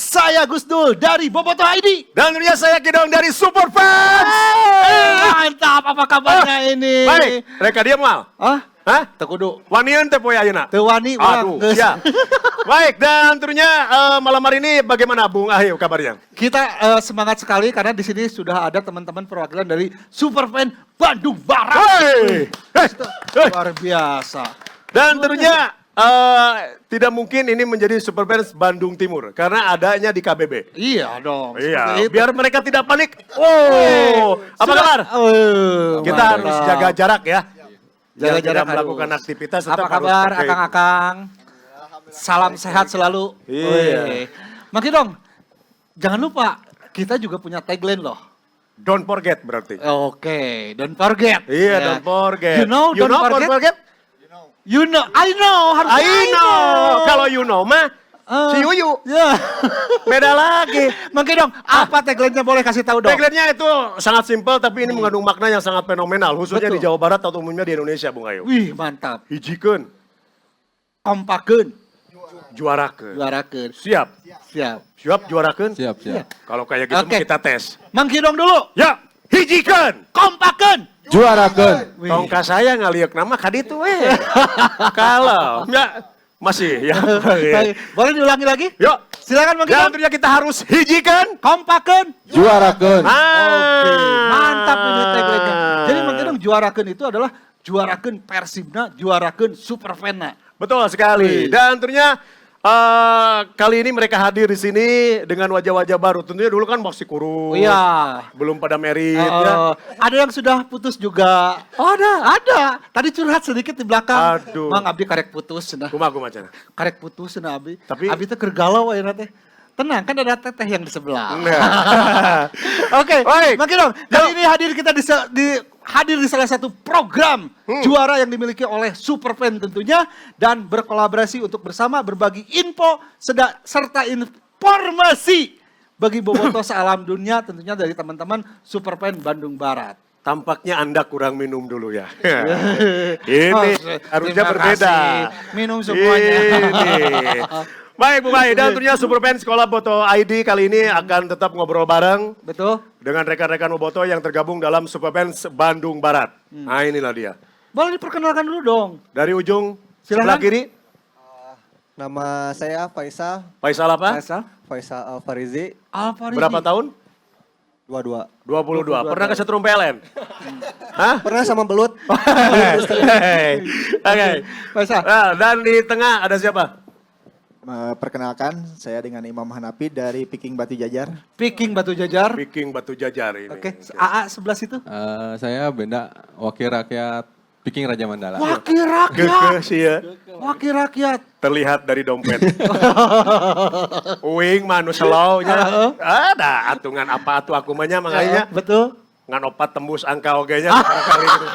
Saya Gusdul dari Bobotoh ID. Dan tentunya saya Kidong dari Superfans. Mantap, apa kabarnya ini? Baik, mereka dia mal. Hah? Tekudu. Wanian teh poe ayeuna. Teu wani urang. Aduh, siap. Baik, dan tentunya malam hari ini bagaimana Bung Ahyu kabarnya? Kita semangat sekali karena di sini sudah ada teman-teman perwakilan dari Superfans Bandung Barat. Hei! Luar biasa. Dan tentunya tidak mungkin ini menjadi Superfans Bandung Timur karena adanya di KBB. Iya dong. Iya, biar mereka tidak panik. Oh, apa kabar? Kita harus jaga jarak ya. Jaga jarak melakukan aktivitas. Apa kabar akang-akang? Salam sehat selalu. Iya. Makin dong, jangan lupa kita juga punya tagline loh. Don't forget berarti. Oke, don't forget. Iya, Ya. don't forget. You know, don't forget? You know, I know, harus I know. Kalau you know mah, si Yuyu. Ya. Beda lagi. Makin dong, apa tagline-nya boleh kasih tahu dong? Tagline-nya itu sangat simpel tapi ini mengandung makna yang sangat fenomenal. Khususnya Betul. di Jawa Barat atau umumnya di Indonesia, Bung Ayu. Wih, mantap. Hijikeun, Kompakeun, juarakeun. juarakeun. Siap. Siap. Siap juarakeun? Siap, siap. Kalau kayak gitu Oke. kita tes. Mangkidong dulu. Ya, hijikeun. Kompakeun. Juarakeun. Wih. Tongka saya ngaliuk nama kaditu Kalau ya masih ya. Baik. Boleh diulangi lagi? Yuk. Silakan Dan Mangkidong. tentunya kita harus hijikan. Kompakeun. Juarakeun. Oke, mantap ini tagline-nya. Jadi Mangkidong juarakeun itu adalah juarakeun Persibna, juarakeun Superfans. Betul sekali. Dan tentunya kali ini mereka hadir di sini dengan wajah-wajah baru. Tentunya dulu kan masih kurus. Iya. Belum pada merit ya. Ada yang sudah putus juga. Oh, ada. Tadi curhat sedikit di belakang. Aduh. Mang abdi karek putus cenah. Kumaha cenah. Karek putus cenah abdi. Tapi- abdi teh keur galau ayeuna teh. Tenang, kan ada teteh yang di sebelah. Nah. Oke, Baik. makin dong. Kali ini hadir kita hadir di salah satu program juara yang dimiliki oleh Superfans tentunya dan berkolaborasi untuk bersama berbagi info serta informasi bagi bobotoh sealam dunia tentunya dari teman-teman Superfans Bandung Barat. Tampaknya Anda kurang minum dulu ya. Ini harusnya Terima berbeda. kasih. Minum semuanya. Ini. Baik Bu Mai, dan tentunya Superfans Sekolah Bobotoh ID kali ini akan tetap ngobrol bareng Betul? dengan rekan-rekan Bobotoh yang tergabung dalam Superfans Bandung Barat. Nah inilah dia. Boleh diperkenalkan dulu dong. Dari ujung Silakan. sebelah kiri, Nama saya Faisal, Faisal apa? Faisal. Faisal Alfarizi, Alfarizi. Berapa tahun? 22. 22. Pernah kesetrum PLN? Hah? Pernah sama belut? Oke. Faisal. Nah, dan di tengah ada siapa? Perkenalkan, saya dengan Imam Hanapi dari Piking Batu Jajar. Picking Batu Jajar. Viking Batu Jajar ini. Oke, AA sebelah situ. Saya Benda, wakil rakyat Piking Raja Mandala. Wakil rakyat. Kekeh sih ya. Wakil rakyat. Terlihat dari dompet. Uing manu slow nya. Ada atungan apa atuh aku mah nya manganya. Betul. Ngan opat tembus angka ogenya kali gitu.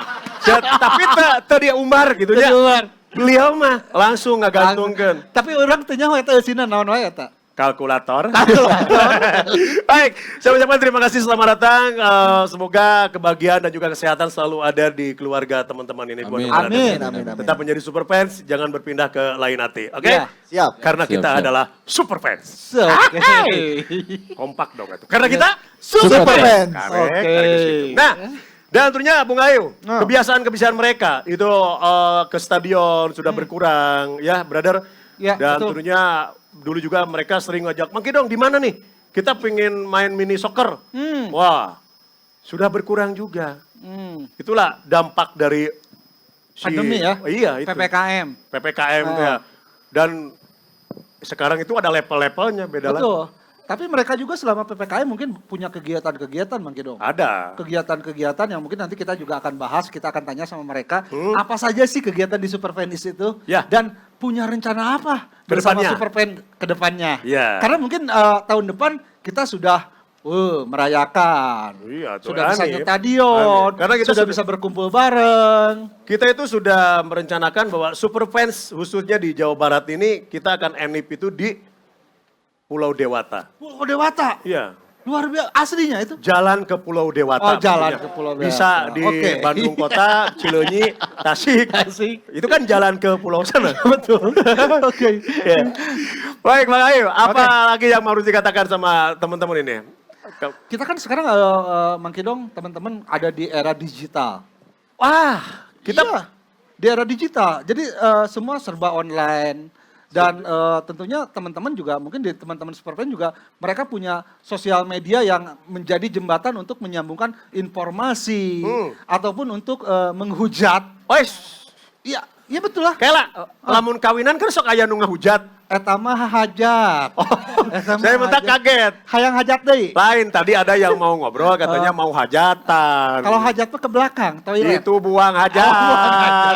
Tapi teu dia umbar gitu nya. Keluar. Beliau mah langsung ngagantungkeun Tapi orang tanya wae teh eusina naon wae eta. kalkulator. Baik, siapa-siapa terima kasih selamat datang. Semoga kebahagiaan dan juga kesehatan selalu ada di keluarga teman-teman ini. Amin. Amin. Amin. Tetap menjadi Superfans, jangan berpindah ke lain hati. Oke? Iya. Siap. Karena Siap, kita siap. adalah Superfans. Oke. Kompak dong itu. Karena kita Superfans. Karek, Oke. karek ke situ. Nah, dan tentunya Bung Ayu, Nah. kebiasaan-kebiasaan mereka itu ke stadion sudah berkurang, ya, brother. Ya, dan betul. tentunya dulu juga mereka sering ngajak, Mangki dong di mana nih? Kita pengen main mini soccer. Wah, sudah berkurang juga. Itulah dampak dari Pandemi ya? Iya, itu. PPKM. PPKM itu ya. Dan sekarang itu ada level-levelnya, beda lagi. Betul. Tapi mereka juga selama PPKM mungkin punya kegiatan-kegiatan Mangki dong. Ada. Kegiatan-kegiatan yang mungkin nanti kita juga akan bahas, kita akan tanya sama mereka apa saja sih kegiatan di Superfans itu Ya. dan punya rencana apa bersama Kedepannya. Superfans ke depannya. Ya. Karena mungkin tahun depan kita sudah merayakan. Iya, tuh, Sudah bisa aneh. ke stadion, Aneh. Karena kita sudah sudah- bisa berkumpul bareng. Kita itu sudah merencanakan bahwa Superfans khususnya di Jawa Barat ini kita akan NIP itu di Pulau Dewata. Pulau Dewata. Iya. Luar biasa, aslinya itu. Jalan ke Pulau Oh, Dewata. jalan maksudnya. ke Pulau Dewata. Bisa di Oke. Bandung Kota, Cileunyi, Tasik. Tasik. Itu kan jalan ke pulau sana. Betul. Oke. Ya. Baik, Bang Ayu, apa lagi yang harus dikatakan sama teman-teman ini? Kita kan sekarang Mang Kidong, teman-teman ada di era digital. Wah, kita Iya, di era digital. Jadi semua serba online. Dan tentunya teman-teman juga, mungkin di teman-teman Superfan juga, mereka punya sosial media yang menjadi jembatan untuk menyambungkan informasi. Ataupun untuk menghujat. Ois, Iya, iya betul lah. kayak lah, lamun kawinan kan sok aya nu ngahujat. Eta mah hajat. Eta mah Saya minta hajat. kaget. Hayang hajat deui. Lain, tadi ada yang mau ngobrol, katanya mau hajatan. Kalau hajat mah ke belakang, toilet. Itu buang hajat. buang hajat.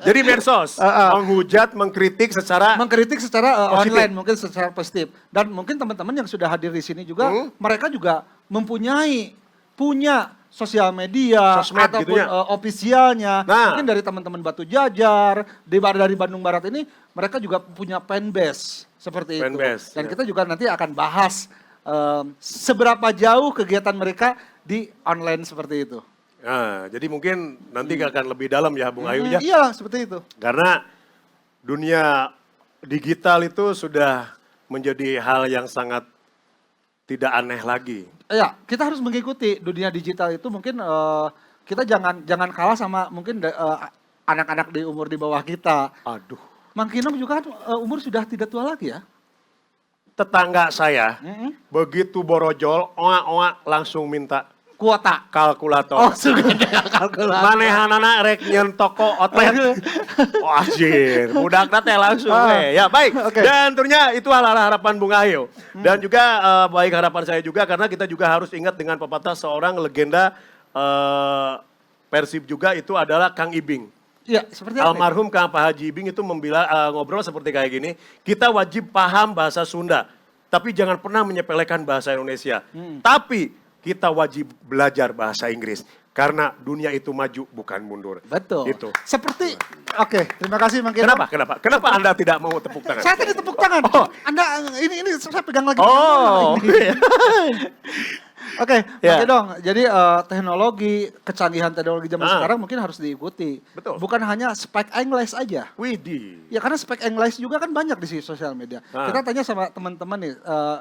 Jadi medsos, menghujat, mengkritik secara Mengkritik secara Positif. online, mungkin secara positif. Dan mungkin teman-teman yang sudah hadir di sini juga, mereka juga punya sosial media Sosmed ataupun gitu ya. ofisialnya. Nah. Mungkin dari teman-teman Batu Jajar, dari Bandung Barat ini, mereka juga punya fanbase seperti Fanbase, itu. Dan ya. kita juga nanti akan bahas seberapa jauh kegiatan mereka di online seperti itu. Nah, jadi mungkin nanti akan lebih dalam ya Bung Ayu ya. Iya, seperti itu. Karena dunia digital itu sudah menjadi hal yang sangat tidak aneh lagi. Ya, kita harus mengikuti dunia digital itu mungkin kita jangan kalah sama mungkin anak-anak di umur di bawah kita. Aduh, Mang Kinong juga kan umur sudah tidak tua lagi ya. tetangga saya begitu borojol, oa-oa langsung minta Kuota. kalkulator. Oh, sudah ada kalkulator. Manehanana rek nyen toko outlet. Oh anjir, budak teh langsung we. Ya baik. Oke. Dan tentunya itu hal-hal harapan Bung Ayu. Dan juga baik harapan saya juga karena kita juga harus ingat dengan pepatah seorang legenda Persib juga itu adalah Kang Ibing. Iya, seperti apa? Almarhum Kang Pak Haji Ibing itu ngobrol seperti kayak gini, kita wajib paham bahasa Sunda, tapi jangan pernah menyepelekan bahasa Indonesia. Tapi kita wajib belajar bahasa Inggris, karena dunia itu maju bukan mundur. Betul. Gitu. Seperti, oke, terima kasih Mang Kinong. Kenapa Anda tidak mau tepuk tangan? Saya tadi tepuk tangan. Anda, ini saya pegang lagi. Oh, Oke, Ya. Mang Kinong. Jadi teknologi, kecanggihan teknologi zaman sekarang mungkin harus diikuti. Betul. Bukan hanya spek English aja. Widih. Ya karena spek English juga kan banyak di sosial media. Kita tanya sama teman-teman nih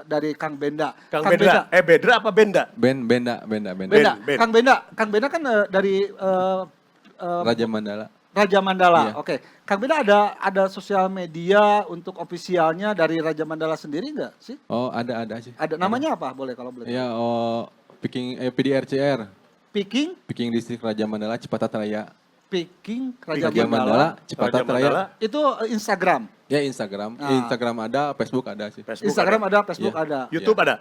dari Kang Benda. Kang Benda. Bedra apa Benda? Benda. Ben. Kang Benda kan dari Raja Mandala. Raja Mandala. Iya. Oke. Kang Benda ada sosial media untuk ofisialnya dari Raja Mandala sendiri nggak sih? Oh, ada sih. Ada namanya apa? Boleh kalau boleh. Ya, PDRCR. Picking Distrik Raja Mandala, Cipatat Raya. Raja Raja Mandala. Mandala, Cipatat Raja Mandala. Raya. Itu Instagram. Ya, Instagram. Ah. Instagram ada, Facebook ada sih. Facebook Instagram ada. ada, Facebook Iya. ada. YouTube ada.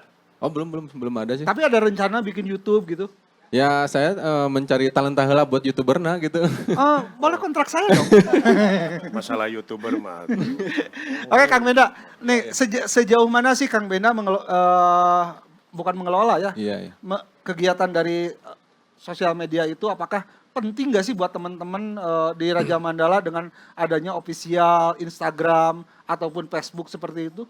Oh, belum ada sih. Tapi ada rencana bikin YouTube gitu. Ya, saya mencari talenta heula buat YouTuberna gitu. Boleh kontrak saya dong. Masalah YouTuber mah. Oke Kang Benda, nih sejauh mana sih Kang Benda bukan mengelola ya, Iya. kegiatan dari sosial media itu apakah penting gak sih buat teman-teman di Raja Mandala dengan adanya official Instagram ataupun Facebook seperti itu?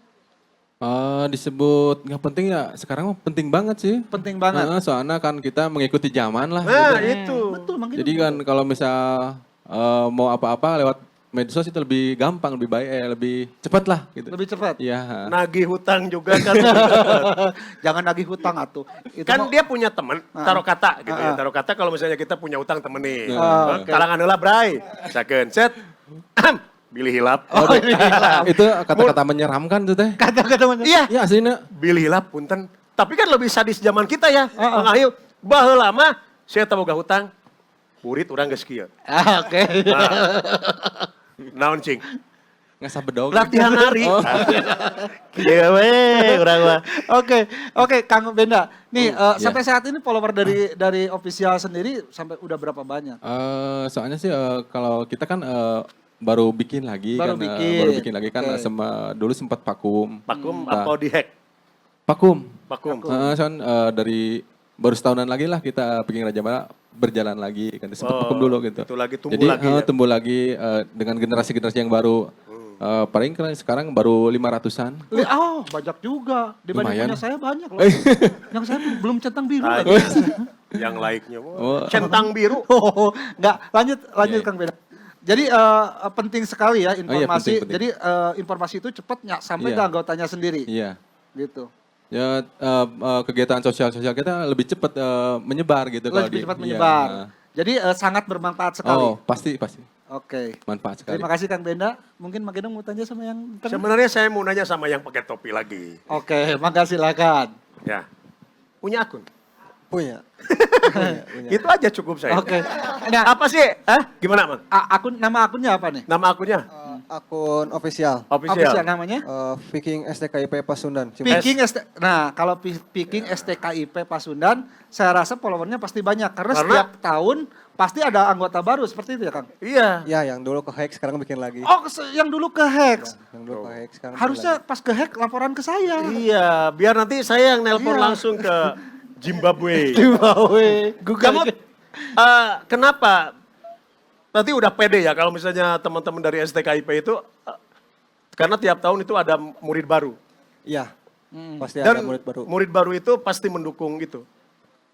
Disebut nggak penting ya, sekarang mah penting banget sih. Penting banget. Soalnya kan kita mengikuti zaman lah. Nah, gitu. itu. Betul, makin Jadi kan kalau misal mau apa-apa lewat medsos itu lebih gampang, lebih baik, lebih cepat lah gitu. lebih cepat. Iya. Nagih hutang juga kan. Jangan nagih hutang atuh. Itu Kan mah- dia punya teman, taruh kata gitu ya. Taruh kata kalau misalnya kita punya utang temen nih. Oke. Talangan heula bray. Sakeun set. Bilih hilap. Itu kata-kata menyeramkan tuh teh. kata-kata mana? Iya, Iya aslinya. bilih hilap punten. Tapi kan lebih sadis zaman kita ya. Mang Ayu, baheula mah saya tahu gak hutang. Murid urang geus kieu. Oke. Naon cing? Nggak bedog. Latihan nari. Oh. Kieu we urang mah. Oke, Kang Benda. Nih, sampai saat ini follower dari official sendiri sampai udah berapa banyak? Soalnya sih kalau kita kan baru bikin lagi Baru kan, bikin. baru bikin lagi kan Oke. dulu sempat vakum. Vakum Nah. atau dihack? Vakum. Vakum. Dari baru setahunan lagi lah kita bikin Raja Mandala berjalan lagi kan sempat vakum dulu gitu. itu lagi tumbuh Jadi lagi ya? tumbuh lagi dengan generasi-generasi yang baru. Paling kan sekarang baru 500-an. Oh, banyak juga. Dibanding Lumayan. punya saya banyak loh. Yang saya belum centang biru Ah, lagi. Yang like-nya, Oh. centang biru. Oh, enggak. Lanjut Iya. Kang Beda. Jadi penting sekali ya informasi. penting. Jadi informasi itu cepat sampai Iya. ke anggotanya sendiri. Iya. Gitu. Ya kegiatan sosial kita lebih cepat menyebar gitu kalau Lebih cepat iya, menyebar. nah. Jadi sangat bermanfaat sekali. Oh, pasti. Oke. Manfaat sekali. Terima kasih Kang Benda. Mungkin Makinong mau tanya sama yang tengah? Sebenarnya saya mau nanya sama yang pakai topi lagi. Oke, makasih silakan. Ya. Punya akun? Punya. Itu aja cukup saya. Oke. Nah, Apa sih? Gimana, Bang? nama akunnya apa nih? Nama akunnya? Akun official. Official. namanya? Viking STKIP Pasundan. Nah, kalau Peking STKIP Pasundan, saya rasa followernya pasti banyak karena Karena- setiap tahun pasti ada anggota baru seperti itu ya, Kang. Iya. Ya, yang dulu ke hack sekarang bikin lagi. Oh, yang dulu ke hack. Yang dulu ke hack sekarang. Harusnya pas ke hack laporan ke saya. Iya, biar nanti saya yang nelpon Iya. langsung ke Zimbabwe. Giveaway. Kamu kenapa? Nanti udah pede ya kalau misalnya teman-teman dari STKIP itu, karena tiap tahun itu ada murid baru. Iya. Pasti Dan ada murid baru. murid baru itu pasti mendukung gitu,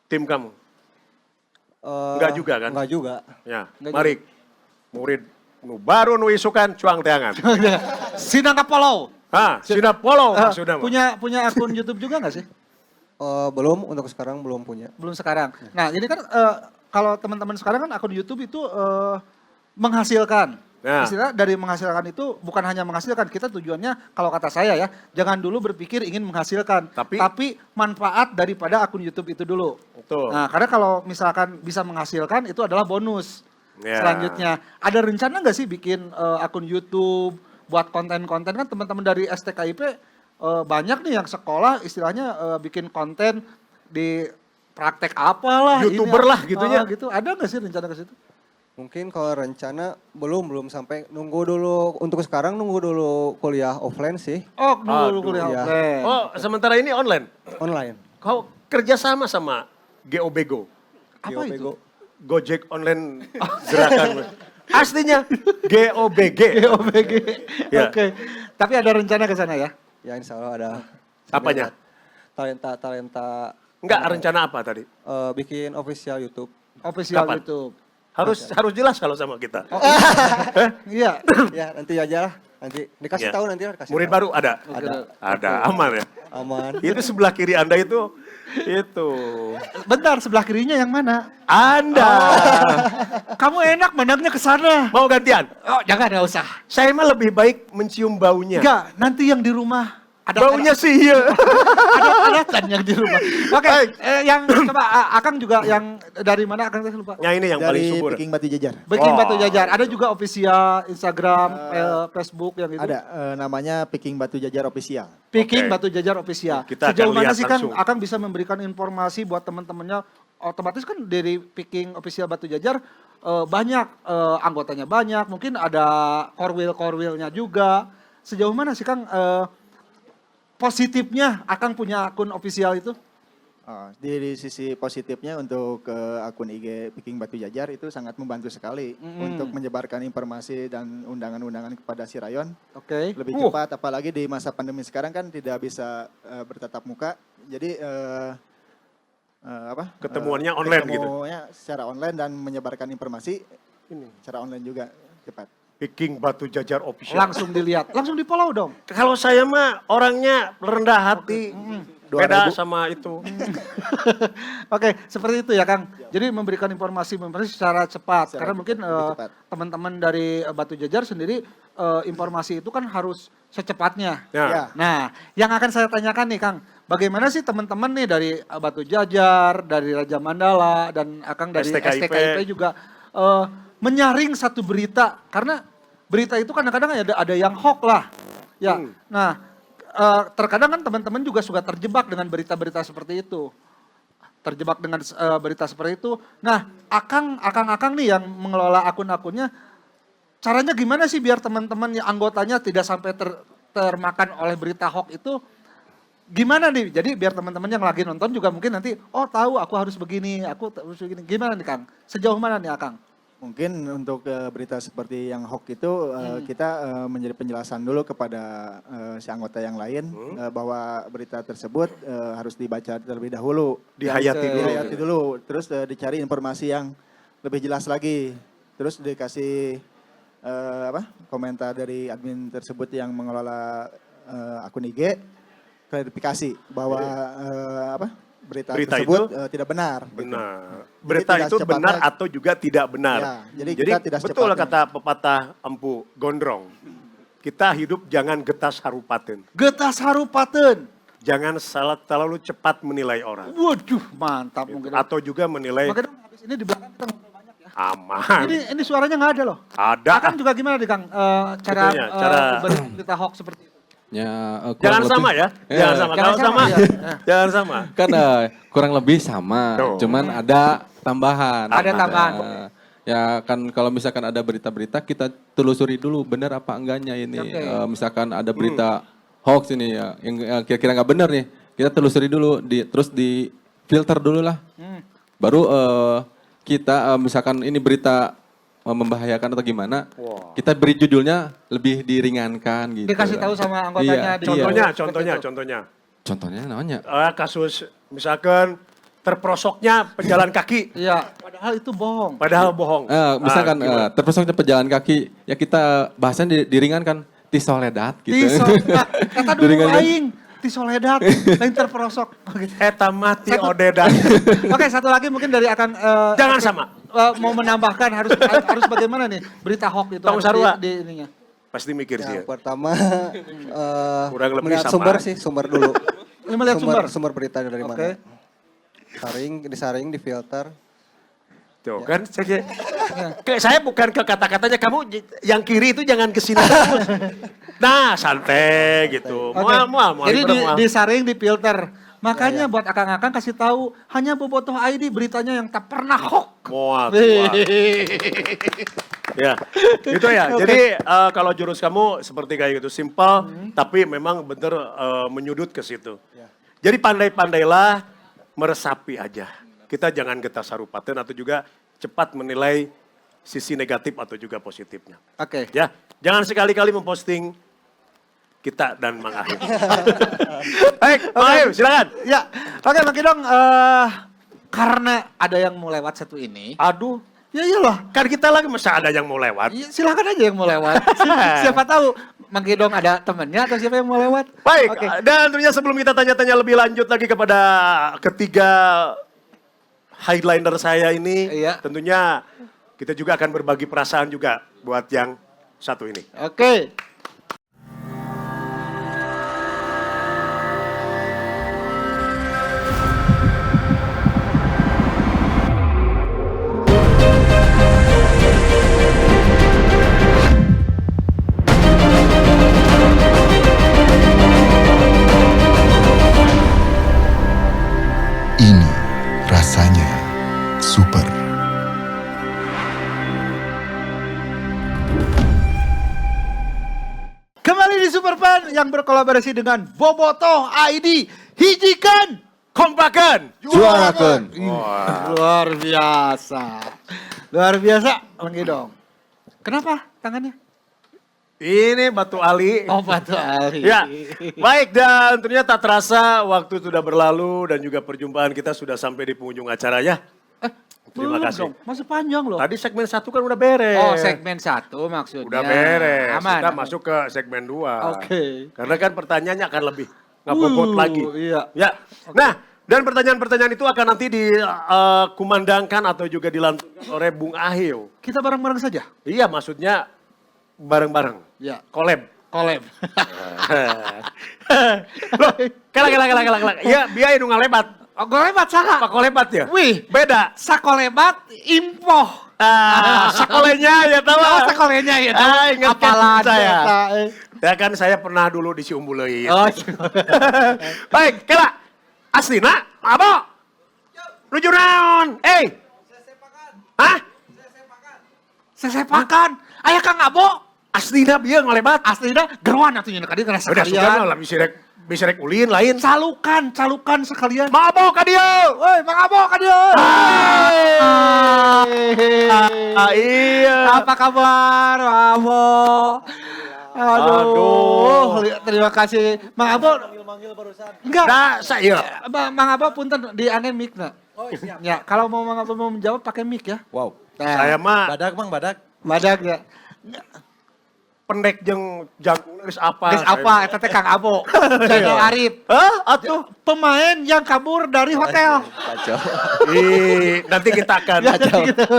tim kamu. Enggak juga kan? Enggak juga. Ya, Enggak mari. Murid nu baru nu isukan cuang teangan. Sinang Kapolo. Sudah polo maksudnya. mah. Punya akun YouTube juga nggak sih? Belum, untuk sekarang belum punya. Belum sekarang. Nah, ini kan kalau teman-teman sekarang kan akun YouTube itu menghasilkan. Ya. Istilah dari menghasilkan itu bukan hanya menghasilkan, kita tujuannya kalau kata saya ya, jangan dulu berpikir ingin menghasilkan, tapi manfaat daripada akun YouTube itu dulu. Betul. Nah, karena kalau misalkan bisa menghasilkan itu adalah bonus. Ya. Selanjutnya, ada rencana nggak sih bikin akun YouTube buat konten-konten kan teman-teman dari STKIP banyak nih yang sekolah istilahnya bikin konten di praktek apalah, YouTuber lah gitunya. gitu. Ada nggak sih rencana ke situ? Mungkin kalau rencana belum sampai nunggu dulu, untuk sekarang nunggu dulu kuliah offline sih, Oh, dulu Aduh, kuliah iya. offline. Oh, sementara ini online. online. Kau kerjasama sama GOBEGO, Apa itu? Bego. Gojek online gerakan. Aslinya GOBG. GOBG. Ya. Oke. Tapi ada rencana ke sana ya? Ya insya Allah ada. Apanya? Talenta. Enggak, rencana apa tadi? Bikin official YouTube. Official Kapan? YouTube. Harus jelas kalau sama kita. Iya. Ya nanti aja lah. Nanti dikasih Ya. tahu nanti lah. Kasih Murid tahu. baru ada? Ada, aman ya. Aman. Itu sebelah kiri Anda itu. Bentar, sebelah kirinya yang mana? Anda. Kamu enak mandangnya ke sana. Mau gantian? Oh, jangan, nggak usah. Saya mah lebih baik mencium baunya. Enggak, nanti yang di rumah ada Baunya sih iya. ada yang di rumah. Oke, yang coba Akang juga yang dari mana Akang saya lupa. Yang ini yang paling Dari subur. Peking Batu Jajar. Bikin Oh. Batu Jajar. Ada juga official Instagram, Facebook yang itu. Ada namanya Peking Batu Jajar Official. Picking Oke. Batu Jajar Official. Kita akan Sejauh mana lihat sih Kang langsung. Akang bisa memberikan informasi buat teman-temannya? Otomatis kan dari Picking Official Batu Jajar banyak anggotanya banyak, mungkin ada korwil-korwilnya juga. Sejauh mana sih Kang positifnya Akang punya akun official itu? Di sisi positifnya untuk ke akun IG Peking Batu Jajar itu sangat membantu sekali untuk menyebarkan informasi dan undangan-undangan kepada si Rayon Oke. lebih cepat, apalagi di masa pandemi sekarang kan tidak bisa bertatap muka, jadi Ketemuannya online gitu. ketemuannya secara online dan menyebarkan informasi secara online juga cepat. Picking Batu Jajar Official. Langsung dilihat, langsung di follow dong. Kalau saya mah orangnya rendah hati. Beda 2.000. sama itu. Oke, seperti itu ya Kang. Jadi memberikan informasi secara cepat. Secara Karena mungkin lebih cepat. teman-teman dari Batu Jajar sendiri informasi itu kan harus secepatnya. Ya. Nah, yang akan saya tanyakan nih Kang, bagaimana sih teman-teman nih dari Batu Jajar, dari Raja Mandala, dan Akang dari STKIP. STKIP juga menyaring satu berita. Karena berita itu kadang-kadang ada yang hoax lah. Ya, nah terkadang kan teman-teman juga suka terjebak dengan berita-berita seperti itu. Terjebak dengan berita seperti itu. Nah, Akang nih yang mengelola akun-akunnya, caranya gimana sih biar teman-teman yang anggotanya tidak sampai termakan oleh berita hoax itu? Gimana nih? Jadi biar teman-teman yang lagi nonton juga mungkin nanti, oh tahu aku harus begini, aku harus begini. Gimana nih Kang? Sejauh mana nih Akang? Mungkin untuk berita seperti yang hoax itu kita menjadi penjelasan dulu kepada si anggota yang lain bahwa berita tersebut harus dibaca terlebih dahulu. Dihayati dulu. Dihayati dulu. Terus dicari informasi yang lebih jelas lagi. Terus dikasih komentar dari admin tersebut yang mengelola akun IG, klarifikasi bahwa berita tersebut tidak benar. Benar. Jadi Berita tidak itu benar secepatnya- atau juga tidak benar. Ya, jadi kita tidak betul secepatnya. kata pepatah Empu Gondrong. Kita hidup jangan getas harupaten. Getas harupaten. Jangan terlalu cepat menilai orang. Waduh, mantap mungkin. Atau juga menilai Mungkin habis ini di belakang kita ngobrol banyak ya. aman. Ini suaranya nggak ada loh. Ada. Akan juga gimana nih Kang? Cara, Itunya, cara- berita hoax seperti itu. Ya, Jangan kurang sama lebih- ya. Jangan sama. Jangan Kalau sama, sama, iya. jangan sama. Kan kurang lebih sama, Tuh. cuman ada tambahan. Ada tambahan. Ya kan kalau misalkan ada berita-berita kita telusuri dulu benar apa enggaknya ini. Oke. Misalkan ada berita hoax ini ya yang kira-kira nggak benar nih, kita telusuri dulu, terus di filter dulu lah. Baru kita misalkan ini berita membahayakan atau gimana, kita beri judulnya lebih diringankan gitu. Dikasih tahu sama anggotanya. Iya, di- Contohnya. Contohnya namanya. Kasus misalkan terperosoknya pejalan kaki. Iya, padahal itu bohong. Padahal bohong. Misalkan gimana? terpesongnya pejalan kaki, ya kita bahasannya diringankan, tisoledat gitu. Kata dulu Diringankan. aing, tisoledat, lain terperosok. Eta mati Satu- odedan. Oke, satu lagi mungkin dari akan Jangan sama. mau menambahkan harus bagaimana nih berita hoax itu Tong harus Sarua. di ininya. Pasti mikir sih. Yang pertama Kurang lebih melihat sama. sumber dulu. Melihat sumber. Sumber berita dari Oke. mana. Disaring, difilter. Tuh kan saya bukan ke kata-katanya kamu yang kiri itu jangan ke sini terus. Nah, santai gitu. Oke. Mual. Jadi mual. disaring, difilter. Makanya buat akang-akang kasih tahu hanya Bobotoh ID beritanya yang tak pernah hoax. Mual. Ya, gitu ya. Jadi kalau jurus kamu seperti kayak gitu, simpel, tapi memang bener menyudut ke situ. Jadi pandai-pandailah meresapi aja. Kita jangan getas harupaten atau juga cepat menilai sisi negatif atau juga positifnya. Oke. Ya, jangan sekali-kali memposting kita dan Mang Ahim. Baik, Mang Ahim, silakan. Ya, oke Bang Kidong, karena ada yang mau lewat satu ini. Aduh, Ya iyalah. kan kita lagi masa ada yang mau lewat. Ya, silakan aja yang mau lewat. Siapa tahu Mang Kidong ada temennya atau siapa yang mau lewat. Baik, Oke. dan tentunya sebelum kita tanya-tanya lebih lanjut lagi kepada ketiga highliner saya ini, Iya. tentunya kita juga akan berbagi perasaan juga buat yang satu ini. Oke. Ini rasanya super. Kembali di Superfan yang berkolaborasi dengan Bobotoh ID. Hijikan, Kompakan! Juarakan. Luar biasa. Luar biasa, Mang Kidong. Kenapa tangannya? Ini Batu Ali. Oh, Batu Ali. Ya, baik dan tentunya tak terasa waktu sudah berlalu dan juga perjumpaan kita sudah sampai di penghujung acara ya. Terima Belum kasih. dong, masih panjang loh. Tadi segmen 1 kan udah beres. Oh, segmen 1 maksudnya. Udah beres. Aman. Kita masuk ke segmen 2. Oke. Karena kan pertanyaannya akan lebih ngebobot lagi. Iya. Ya. Nah, dan pertanyaan-pertanyaan itu akan nanti dikumandangkan atau juga dilantunkan oleh Bung Ahil. Kita bareng-bareng saja. Iya, maksudnya bareng-bareng. Ya. Collab. Collab. Loh, kelak. Iya, biaya nu ngalebat. Oh, golebat saka. Apa kolebat ya? Wih, Beda. sakolebat impoh. Sekolahnya ya tahu. Oh, sakolenya ya tahu. Ingat Apalan saya. eta, Ya kan saya pernah dulu di Siumbuleuit. Oh, Baik, kela. Aslina, apa? Nuju naon? Hah? sesepakan. Aya Kang Abo. Aslina bieu ngalebat. Aslina geruan atuh nyeuna kadi kana Udah sudah sakalian. lah bisa rek bisa rek ulin lain. Calukan sekalian. Mabo ka dia. Woi, Mang Abo kan dia. Iya. Apa kabar, Mang Abo? Aduh, terima kasih. Mang Abo. Enggak. Nah, saya. Mang Abo punten di ane mic na. Oh, siap. Ya, kalau mau Mang Abo mau menjawab pakai mic ya. Wow. Nah, Saya mah Badak Mang, badak. badak ya. pendek jeung jangkung geus apa. Guys apa? Eta teh Kang Abo. Channel Arif. Hah? Atuh. Pemain yang kabur dari hotel. Kacau. Nanti kita akan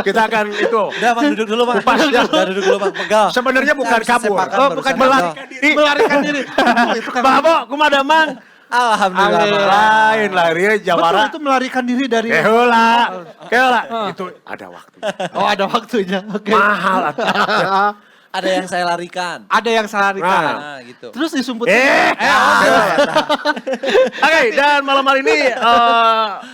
kita akan itu. Udah Mang, duduk dulu Mang. Udah duduk dulu Mang, pegal. Sebenarnya bukan Habis kabur. sepakan Oh, barusan bukan pegal. melarikan diri. Melarikan diri. Itu Kang Abo. Babo, kumaha mang? Alhamdulillah. Mang. Lain lari Betul Jawara. itu melarikan diri dari. Keheula. Itu ada waktu. Oh, ada waktunya. Oke. Mahal atuh. Ada yang saya larikan. Ada yang salah larikan. Nah, gitu. Terus disumput. Oke, dan malam hari ini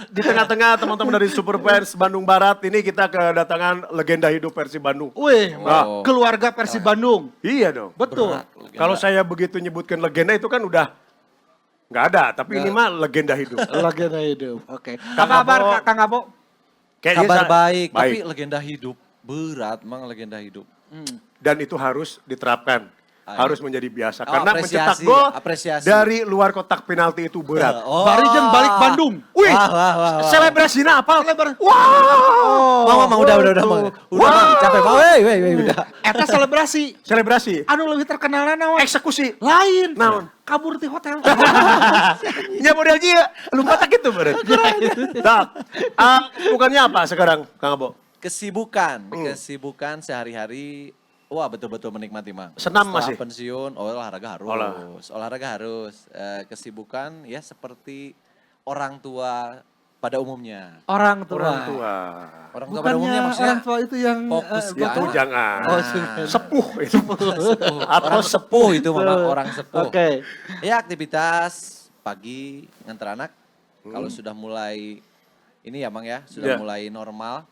di tengah-tengah teman-teman dari Super Pers Bandung Barat ini kita kedatangan legenda hidup Persib Bandung. Wih, Nah. keluarga Persib Bandung. Iya dong. Betul. Kalau saya begitu nyebutkan legenda itu kan udah nggak ada, tapi ini mah legenda hidup. Legenda hidup. Oke. Kang Apa kabar Abo. Kang Abo? Kayaknya Kabar sa- baik, tapi legenda hidup. Berat Mang legenda hidup. Dan itu harus diterapkan. Ayo. Harus menjadi biasa. Oh, Karena apresiasi, mencetak gol apresiasi. dari luar kotak penalti itu berat. Oh. Bari jeung balik Bandung. Wih, Wah. selebrasinya apa? Mang, udah Mang. Udah Mang, capek Mang. Weh, udah. Eta selebrasi. Selebrasi. Anu lebih terkenal naon? Eksekusi. Lain. Naon? Kabur di hotel. Ya model dia, lupa tak gitu bener. Nah, bukannya apa sekarang, Kang Abo? Kesibukan sehari-hari. Wah, betul-betul menikmati Mang. Senam Setelah masih? pensiun, olahraga harus. Kesibukan ya seperti orang tua pada umumnya. Orang tua. Orang tua. Orang tua pada umumnya Bukannya maksudnya orang tua itu yang fokus di Itu anak. jangan. Oh, sudah. Sepuh itu. Orang sepuh itu Mang, orang sepuh. Oke. Ya aktivitas pagi nganter anak. Kalau sudah mulai ini ya Mang ya, sudah Ya. mulai normal.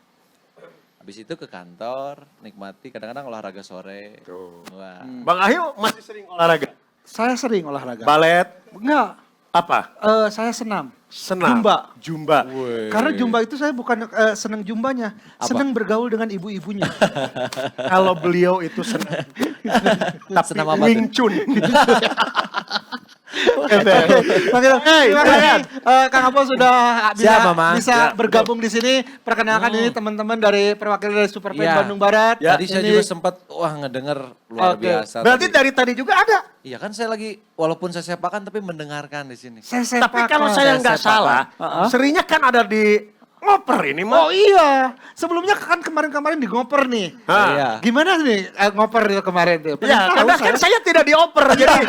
Habis itu ke kantor, nikmati kadang-kadang olahraga sore. Tuh. Wah. Bang Ahyu masih sering olahraga? Saya sering olahraga. Balet, Enggak. apa? Saya senam. Senam. Jumba. Jumba. Karena jumba itu saya bukan senang jumbanya, senang bergaul dengan ibu-ibunya. Kalau beliau itu senam. Tapi Senam apa tuh? Wing Chun. Terima kasih Kang Abo sudah Siap, Mama. bisa bergabung di sini. Perkenalkan ini teman-teman dari perwakilan dari Super Band Iya. Bandung Barat. Tadi saya Ini- juga sempat ngedenger luar Oke. biasa. Berarti dari tadi juga ada. Iya kan saya lagi walaupun saya sepakan tapi mendengarkan di sini. saya Tapi sepakat. kalau saya nggak sepakat. salah, seringnya kan ada di ngoper ini mah. Oh iya, sebelumnya kan kemarin-kemarin di ngoper nih. Hah. Iya. Gimana nih ngoper itu kemarin tuh? Pengen Ya, tahu karena kan saya tidak dioper jadi.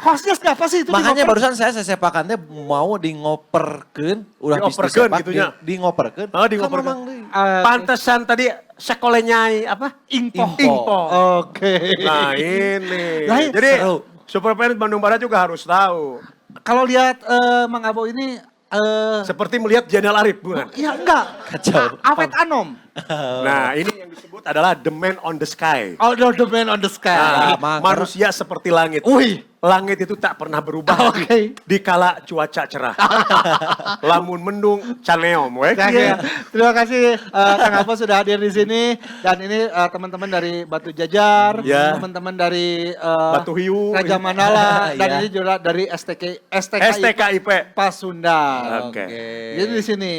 hostnya siapa sih itu di Makanya ngoper? barusan saya sepakan teh mau di ngoperkeun, udah bis Dioperkeun disepak, gitunya. di ngoperkeun. Oh, di ngoperkeun. Kan memang Pantesan tadi sekolahnya apa? Ingpo. Ingpo. Oke. Nah ini. Lah, Jadi seru. Super Fans Bandung Barat juga harus tahu. Kalau lihat Mang Abo ini Seperti melihat Jenderal Arif, bukan? ya enggak. Kacau. Awet Anom. Nah ini yang disebut adalah the man on the sky. Oh, the man on the sky. Nah, Mang, manusia seperti langit. Wih. Langit itu tak pernah berubah. Oke. Dikala cuaca cerah. Lamun mendung caneom. we. Oke. Terima kasih Kang Abo sudah hadir di sini dan ini teman-teman dari Batu Jajar, Ya. teman-teman dari Batu Hiu. Raja Manala dan Ya. ini juga dari STKI STKIP. Pasundan. Oke. Jadi di sini.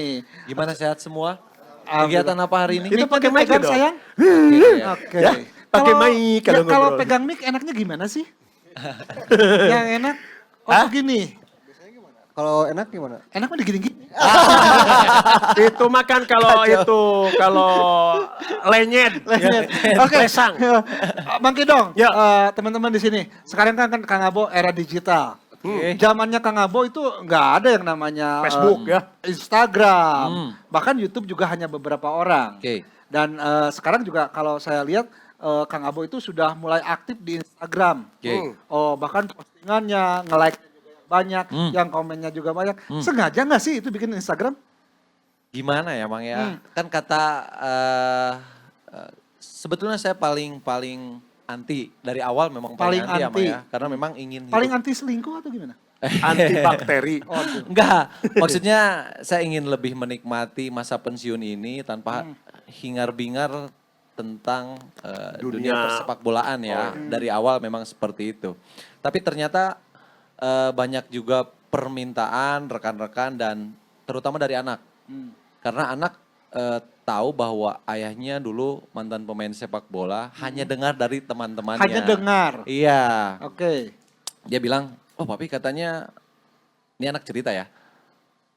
Gimana sehat semua? Alhamdulillah. Kegiatan apa hari ini? Itu pakai mic pegang dong. sayang. Oke. Oke. Ya, pakai Kalau- mic kalau kalau ngobrol. pegang mic enaknya gimana sih? Yang enak? Oh Hah? begini. Kalau enak gimana? Enak mah digini-gini. Itu makan kalau lenyet. Lenyet. Ya. Oke. Lesang. Bang Kidong, Ya. teman-teman di sini. Sekarang kan Kang Abo era digital. Zamannya Kang Abo itu nggak ada yang namanya Facebook, ya. Instagram, bahkan YouTube juga hanya beberapa orang. Oke. Dan sekarang juga kalau saya lihat Kang Abo itu sudah mulai aktif di Instagram. Oke. Oh bahkan postingannya nge-like banyak, yang komennya juga banyak. Sengaja nggak sih itu bikin Instagram? Gimana ya Mang ya? Kan kata sebetulnya saya paling anti dari awal memang paling Paling anti ya Mang anti. ya. Karena memang ingin Paling hidup. anti selingkuh atau gimana? Antibakteri. Enggak, maksudnya saya ingin lebih menikmati masa pensiun ini tanpa hingar-bingar tentang dunia Dunia. persepak bolaan ya. Dari awal memang seperti itu. Tapi ternyata banyak juga permintaan rekan-rekan dan terutama dari anak. Karena anak tahu bahwa ayahnya dulu mantan pemain sepak bola hanya dengar dari teman-temannya. Hanya dengar. Iya. Oke. Dia bilang, oh papi katanya, ini anak cerita ya.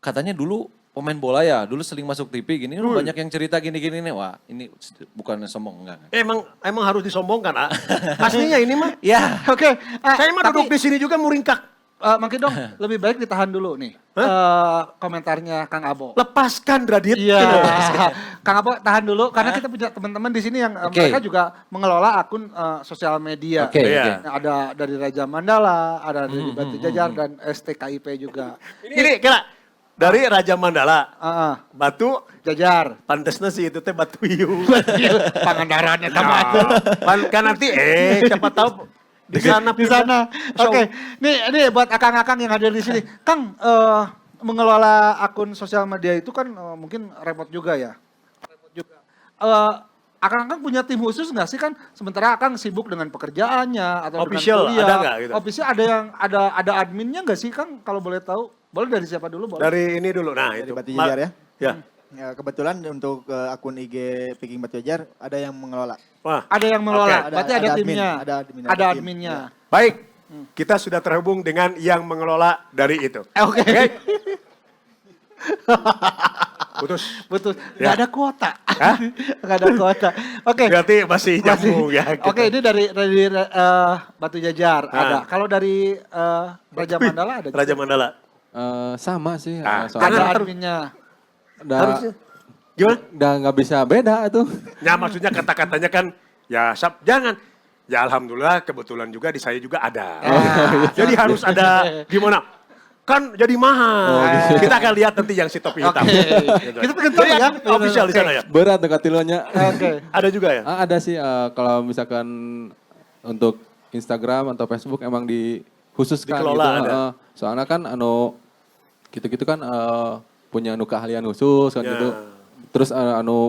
Katanya dulu pemain bola ya, dulu sering masuk TV gini, banyak yang cerita gini-gini nih. Wah ini bukan sombong, enggak. Emang harus disombongkan, ah. Aslinya ini mah. Ya, Oke. Saya mah duduk di sini juga muringkak. Mungkin dong, lebih baik ditahan dulu nih. Komentarnya Kang Abo. Lepaskan Radit. Iya, Kang Abo tahan dulu karena kita punya teman-teman di sini yang Oke. mereka juga mengelola akun sosial media. Oke, Iya. oke. Ada dari Raja Mandala, ada dari Batu Jajar dan STKIP juga. Ini kira dari Raja Mandala, Heeh, Batu, Jajar. pantesnya sih itu teh Batu Hiu. Pangandarannya tamat. Kan nanti siapa tahu di sana Di sana. Oke, nih buat akang-akang yang hadir di sini. Kang, mengelola akun sosial media itu kan mungkin repot juga ya. Repot juga. Akang-akang punya tim khusus nggak sih kan? Sementara akang sibuk dengan pekerjaannya atau Official, dengan kuliah. ada nggak gitu? Official ada yang ada adminnya nggak sih Kang? Kalau boleh tahu, boleh dari siapa dulu? Boleh. Dari ini dulu. Nah, Dari itu. Batu Jajar ya. Ya. Ya, kebetulan untuk akun IG Viking Batu Jajar ada yang mengelola. Wah. Ada yang mengelola. Oke. Berarti ada, Ada admin, timnya. ada admin, Ada ada tim. adminnya. Baik. Kita sudah terhubung dengan yang mengelola dari itu. Oke. Putus. Betul. Ya. Nggak ada kuota. Hah? Nggak ada kuota. Oke. Berarti masih nyambung ya. gitu. Oke, ini dari Batu Jajar Ah. ada. Kalau dari Raja Mandala ada. juga? Iya. Raja Mandala. Sama sih. Ah, Ada Karena- adminnya. Harusnya. Gimana? Udah nggak bisa beda tuh. Ya maksudnya kata-katanya kan ya jangan. Ya alhamdulillah kebetulan juga di saya juga ada. Jadi harus ada gimana? Kan jadi mahal. Kita akan lihat nanti yang si topi hitam. Oke. Gitu. Kita pengen tahu Jadi ya. official di sana ya. Berat dekat tilonya. Oke. Ada juga ya. Ada sih kalau misalkan untuk Instagram atau Facebook emang dikhususkan Dikelola gitu. ada. Soalnya kan gitu-gitu kan punya keahlian khusus kan Ya. gitu. Terus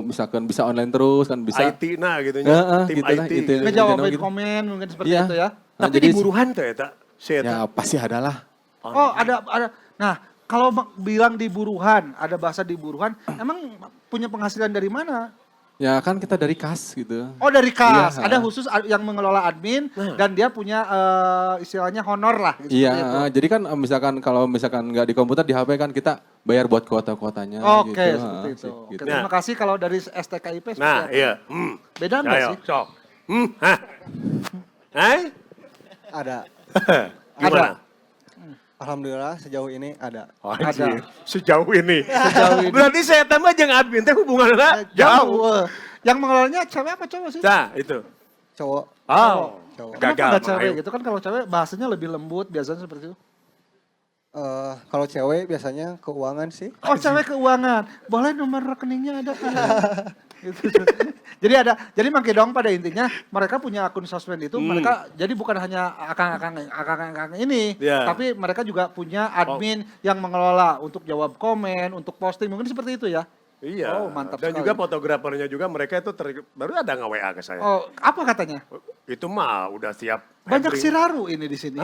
misalkan bisa online terus kan bisa. IT nah gitu tim gitu lah, IT. gitu. Ngejawabin gitu. komen mungkin seperti Iya. itu ya. Nah, Tapi jadi di buruhan tuh ya tak? ya pasti ada lah. Oh, ada. Nah, kalau bilang di buruhan, ada bahasa di buruhan, emang punya penghasilan dari mana? Ya kan kita dari kas gitu. Oh, dari kas. Iya. Ada khusus yang mengelola admin dan dia punya istilahnya honor lah. Gitu, Iya, seperti itu. jadi kan kalau misalkan nggak di komputer di HP kan kita bayar buat kuota-kuotanya Oke, gitu. seperti itu. Sih, Oke, gitu. terima kasih kalau dari STKIP. seperti Nah, apa? iya. Beda nggak Ayo, sih? sok. Hah? Hai? Ada. Gimana? Alhamdulillah sejauh ini ada. Anjir, sejauh ini. Sejauh ini. Berarti saya tambah jeung admin teh hubungannya jauh. Yang mengelolanya cewek apa cowok sih? Nah, itu. Cowok. Oh, Cowok. Kenapa gagal. nggak cewek Ayo. gitu kan kalau cewek bahasanya lebih lembut biasanya seperti itu. Kalau cewek biasanya keuangan sih. Oh cewek keuangan, boleh nomor rekeningnya ada kan? Gitu. Jadi Mang Kidong pada intinya mereka punya akun sosmed itu mereka jadi bukan hanya akang-akang ini, Iya. tapi mereka juga punya admin yang mengelola untuk jawab komen, untuk posting mungkin seperti itu ya. Iya. Oh, mantap Dan sekali. juga fotografernya juga mereka itu baru ada nge-WA ke saya. Oh apa katanya? Itu mah udah siap. Banyak handling. siraru ini di sini.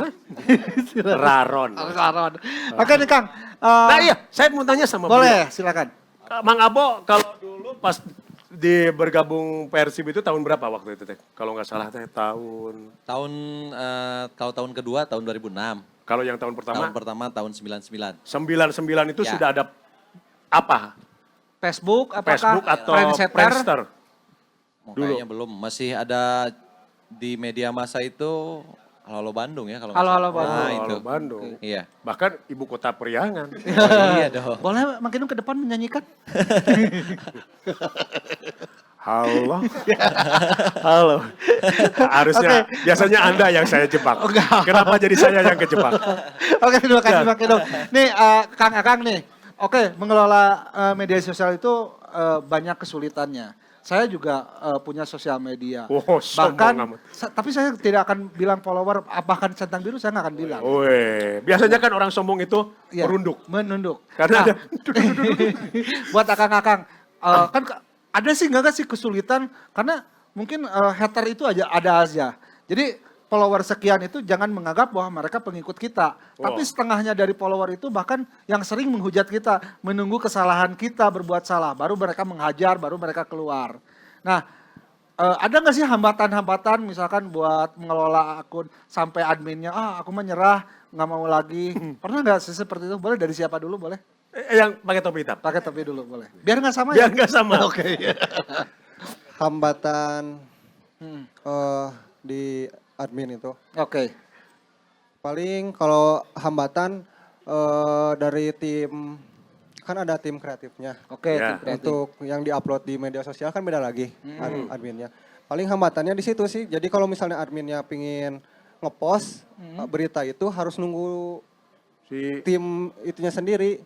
Raron. Siraron. Oke nih Kang. Nah iya, saya mau tanya sama Boleh silakan. beliau. Mang Abo kalau dulu pas bergabung Persib itu tahun berapa waktu itu teh? Kalau nggak salah teh tahun. Kalau tahun kedua tahun 2006. Kalau yang tahun pertama? Tahun pertama tahun 99. 99 itu Ya. sudah ada apa? Facebook apakah Facebook atau Friendsetter? Friendster? Oh, Dulu. kayaknya belum. Masih ada di media masa itu Halo Bandung ya kalau nggak Halo salah. Bandung. Nah, Oh, itu. Halo Bandung. Iya. Bahkan ibu kota periangan. Iya dong. Boleh makin ke depan menyanyikan? Halo. Halo. Harusnya biasanya Anda yang saya jebak. enggak. Kenapa jadi saya yang kejebak? Oke, terima kasih Mang Kidong. Nih, Kang Akang nih. Oke, mengelola media sosial itu banyak kesulitannya. saya juga punya sosial media. Oh, Bahkan, sombong amat. tapi saya tidak akan bilang follower, bahkan centang biru saya nggak akan bilang. Weh, biasanya kan orang sombong itu Iya, merunduk. Menunduk. Karena ada Buat akang-akang, kan ada sih nggak sih kesulitan karena mungkin hater itu ada aja. Jadi follower sekian itu jangan menganggap bahwa mereka pengikut kita. Wow. Tapi setengahnya dari follower itu bahkan yang sering menghujat kita, menunggu kesalahan kita berbuat salah, baru mereka menghajar, baru mereka keluar. Nah, ada nggak sih hambatan-hambatan misalkan buat mengelola akun sampai adminnya, aku mah nyerah, nggak mau lagi. Pernah nggak sih seperti itu? Boleh dari siapa dulu boleh? yang pakai topi hitam. Pakai topi dulu boleh. Biar nggak sama Biar ya? nggak sama. Oke. Hambatan Hmm, di admin itu. Oke. Paling kalau hambatan dari tim, kan ada tim kreatifnya. Oke, Ya. tim kreatif. Untuk yang diupload di media sosial kan beda lagi adminnya. Paling hambatannya di situ sih. Jadi kalau misalnya adminnya pingin ngepost berita itu harus nunggu Si tim itunya sendiri,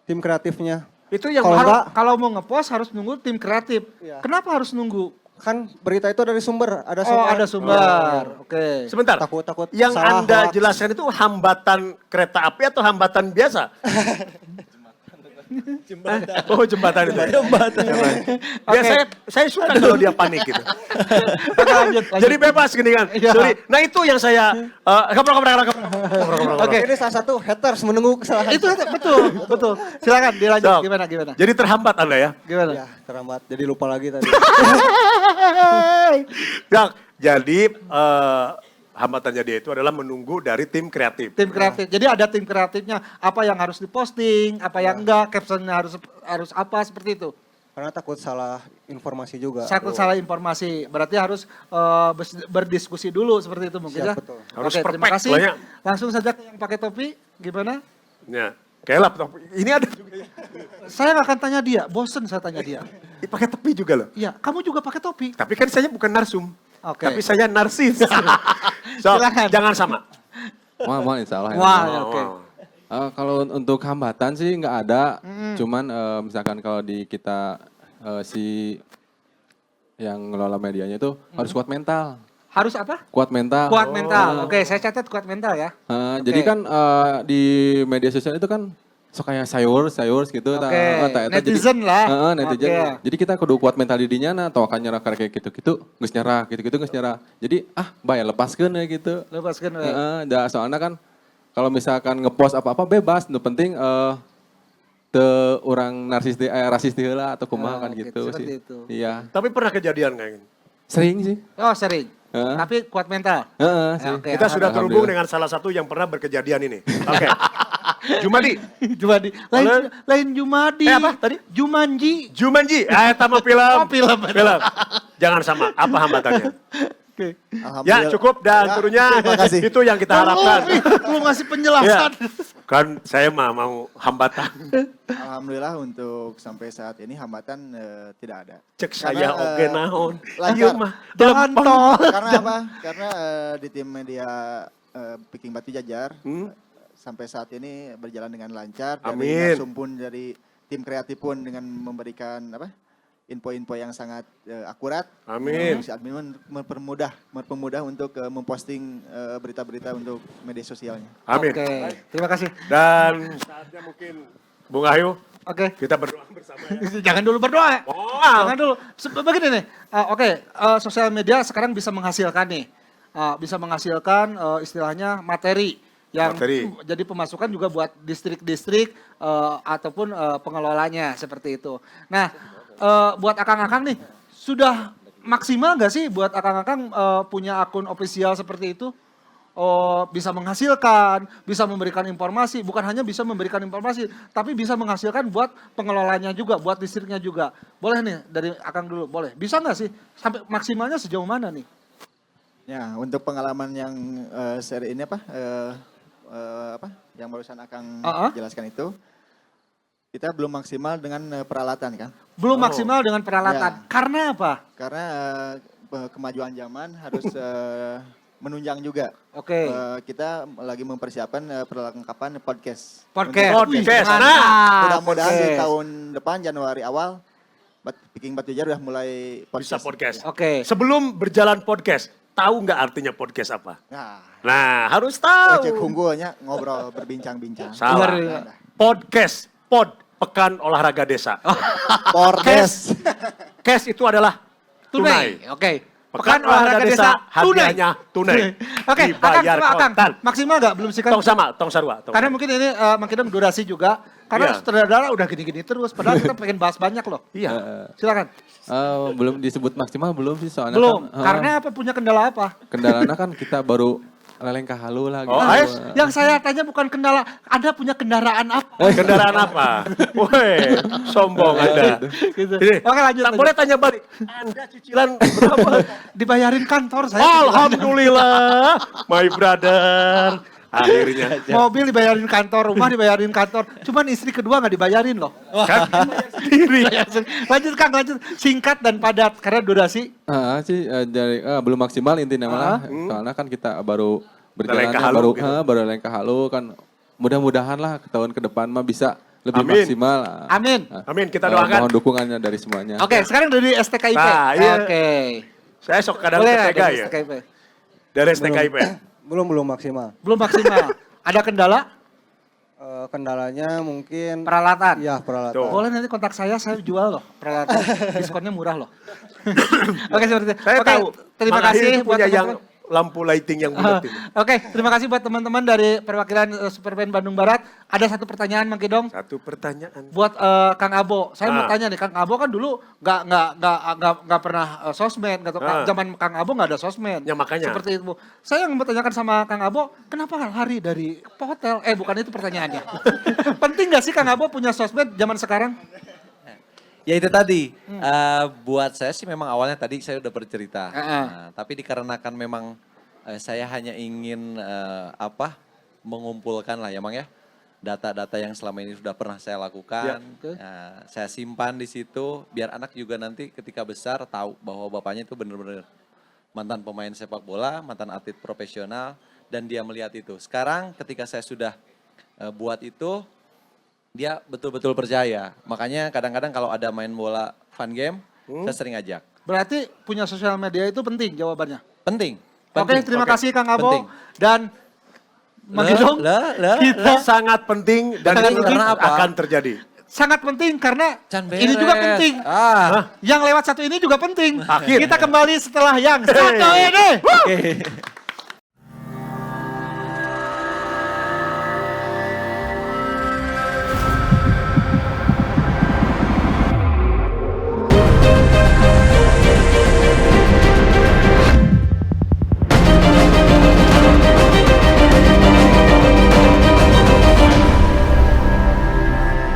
tim kreatifnya. itu yang Kalau Kalau enggak, kalau mau ngepost harus nunggu tim kreatif. Iya. Kenapa harus nunggu? kan berita itu dari sumber, ada Oh, sumber. ada sumber. Oke. sebentar. Takut Yang salah Anda hoax. jelaskan itu hambatan kereta api atau hambatan biasa? Jembatan. Oh, jembatan itu. Jembatan. Ya, Oke. saya suka kalau dia panik gitu. Lanjut. Jadi bebas gini kan. Iya. Sorry. Nah, itu yang saya Oke. Ini salah satu haters menunggu kesalahan. Itu betul. Silakan dilanjut Sok. gimana. Jadi terhambat Anda ya. Gimana? Ya, terlambat. Jadi lupa lagi tadi. Ya, jadi hambatannya dia itu adalah menunggu dari tim kreatif. Tim kreatif. Jadi ada tim kreatifnya. Apa yang harus diposting, apa yang enggak, captionnya harus apa seperti itu. Karena takut salah informasi juga. Takut salah informasi. Berarti harus berdiskusi dulu seperti itu mungkin ya. Siap, betul. Harus Oke, terima perfect kasih. lah ya. Langsung saja ke yang pakai topi. Gimana? Ya, kelap. Ini ada juga ya. Saya nggak akan tanya dia. Bosen saya tanya dia. Pakai tepi juga loh. Iya, kamu juga pakai topi. Tapi kan saya bukan narsum. Oke. Tapi saya narsis. So, Silakan. jangan sama. Mohon insya Allah. Ya. Wah, Oh, oke. Kalau untuk hambatan sih nggak ada, cuman misalkan kalau di kita si yang ngelola medianya itu harus kuat mental, Harus apa? kuat mental. Kuat mental. Oke, saya catat kuat mental ya. Jadi kan di media sosial itu kan so kayak sayur gitu. Oke, netizen lah. Netizen. Oke. Jadi kita kudu kuat mental didinya nah, atau akan nyerah kayak gitu-gitu, geus nyerah, gitu-gitu geus nyerah. Jadi bae lepaskeun ya gitu. Lepaskan. Soalnya kan kalau misalkan ngepost apa-apa bebas, nu penting orang rasis heula atau kumaha kan oke, gitu seperti sih. itu. Iya. Tapi pernah kejadian kayak gini. Sering sih. Oh, sering. Heeh. Tapi kuat mental. Sih. Oke, Kita sudah terhubung Alhamdulillah. dengan salah satu yang pernah berkejadian ini. Oke. Jumadi. Jumadi. Lain Jumadi. Apa tadi? Jumanji. Jumanji. Sama film. Oh, film. Jangan sama. Apa hambatannya? Oke. Ya cukup dan tentunya terima kasih. itu yang kita harapkan. Lu ngasih penjelasan. Ya. Kan saya mau hambatan. Alhamdulillah untuk sampai saat ini hambatan tidak ada. Cek saya Karena, oke naon. lancar. Ieu mah. Jangan tol. Karena apa? Karena di tim media Piking Batu Jajar sampai saat ini berjalan dengan lancar. Amin. Dari narsum pun dari tim kreatif pun dengan memberikan info-info yang sangat akurat. Amin. Si admin pun mempermudah untuk memposting berita-berita untuk media sosialnya. Amin. Oke. Terima kasih. Dan saatnya mungkin Bung Ayu Oke. kita berdoa bersama ya. Jangan dulu berdoa. Oh, Jangan dulu. Begini nih. Sosial media sekarang bisa menghasilkan nih. Bisa menghasilkan istilahnya materi yang jadi pemasukan juga buat distrik-distrik ataupun pengelolanya seperti itu. Nah, buat akang-akang nih sudah maksimal nggak sih buat akang-akang punya akun official seperti itu? Bisa menghasilkan, bisa memberikan informasi, bukan hanya bisa memberikan informasi, tapi bisa menghasilkan buat pengelolanya juga, buat distriknya juga. Boleh nih dari akang dulu, boleh. Bisa nggak sih? Sampai maksimalnya sejauh mana nih? Ya, untuk pengalaman yang seri ini yang barusan Akang jelaskan itu, kita belum maksimal dengan peralatan kan. Belum maksimal dengan peralatan. Ya. Karena apa? Karena kemajuan zaman harus menunjang juga. Oke. Kita lagi mempersiapkan perlengkapan podcast. Podcast. Podcast. Wih, Nah, mantap. Mudah-mudahan di Podcast. tahun depan Januari awal Viking Batu Jajar udah mulai Bisa podcast. podcast. Oke. Sebelum berjalan podcast, tahu nggak artinya podcast apa? Nah, Nah, harus cek tahu. unggulnya ngobrol berbincang-bincang. Salah. Luar- Podcast, Pekan Olahraga Desa. Pordes. Cash itu adalah Tunai. tunai. Oke. Pekan Olahraga Desa, hadiahnya tunai. Oke, Akang, Dibayar coba Akang. kontan. Maksimal nggak? Belum sih kan? Tong sama, tong sarua. Tong Karena sarua. mungkin ini makin durasi juga. Karena Iya. sutradara udah gini-gini terus. Padahal kita pengen bahas banyak loh. Iya. Silakan. Belum disebut maksimal belum sih soalnya Belum. kan, Karena apa? Punya kendala apa? kendalanya kan kita baru leleng halu lah gitu. Oh, Nah, ayo. yang saya tanya bukan kendala. Anda punya kendaraan apa? Kendaraan apa? Woi, sombong Anda. Gitu. Ini, Oke, lanjut, tak lanjut. boleh tanya balik. Anda cicilan berapa? Dibayarin kantor saya. Alhamdulillah, my brother. Akhirnya. Mobil dibayarin kantor, rumah dibayarin kantor. Cuman istri kedua nggak dibayarin loh. Kan sendiri. Lanjut Kang, lanjut. Singkat dan padat karena durasi. Sih dari belum maksimal intinya malah soalnya kan kita baru berjalan Leleng ke halu baru gitu. baru leleng ke halu kan mudah-mudahan lah ke tahun ke depan mah bisa lebih Amin. maksimal. Amin. Amin, kita doakan. Mohon dukungannya dari semuanya. Oke, sekarang dari STKIP. Nah, iya. Oke. Saya sok kadang Boleh ketega dari ya. STKIP. Dari STKIP. Belum maksimal. Belum maksimal. Ada kendala? Kendalanya mungkin Peralatan. ya peralatan. Tuh. Boleh nanti kontak saya jual loh peralatan. Diskonnya murah loh. Oke, seperti itu. Saya Oke, tahu. terima Mang kasih Ahil buat punya yang teman-teman. lampu lighting yang bulat ini. Oke, terima kasih buat teman-teman dari perwakilan Superband Bandung Barat. Ada satu pertanyaan Mang Kidong Satu pertanyaan. buat Kang Abo. Saya mau Ah. tanya nih, Kang Abo kan dulu nggak pernah sosmed, nggak tahu Ah. zaman Kang Abo nggak ada sosmed. Ya, makanya. Seperti itu. Saya yang mau tanyakan sama Kang Abo, kenapa lari dari hotel? Bukan itu pertanyaannya. Penting nggak sih Kang Abo punya sosmed zaman sekarang? Ya itu tadi, buat saya sih memang awalnya tadi saya udah bercerita. Nah, tapi dikarenakan memang saya hanya ingin mengumpulkan lah ya Mang ya, data-data yang selama ini sudah pernah saya lakukan. Nah, saya simpan di situ biar anak juga nanti ketika besar tahu bahwa bapaknya itu benar-benar mantan pemain sepak bola, mantan atlet profesional dan dia melihat itu. Sekarang ketika saya sudah buat itu, dia betul-betul percaya. Makanya kadang-kadang kalau ada main bola fun game, saya sering ajak. Berarti punya sosial media itu penting jawabannya. Penting. Oke, terima kasih Kang Abo. Penting. Dan Mang Kidong, kita Sangat penting dan Sangat ini penting. Karena apa? akan terjadi. sangat penting karena Can ini juga beres. penting. Ah. Yang lewat satu ini juga penting. Akhir. Kita kembali setelah yang satu ini.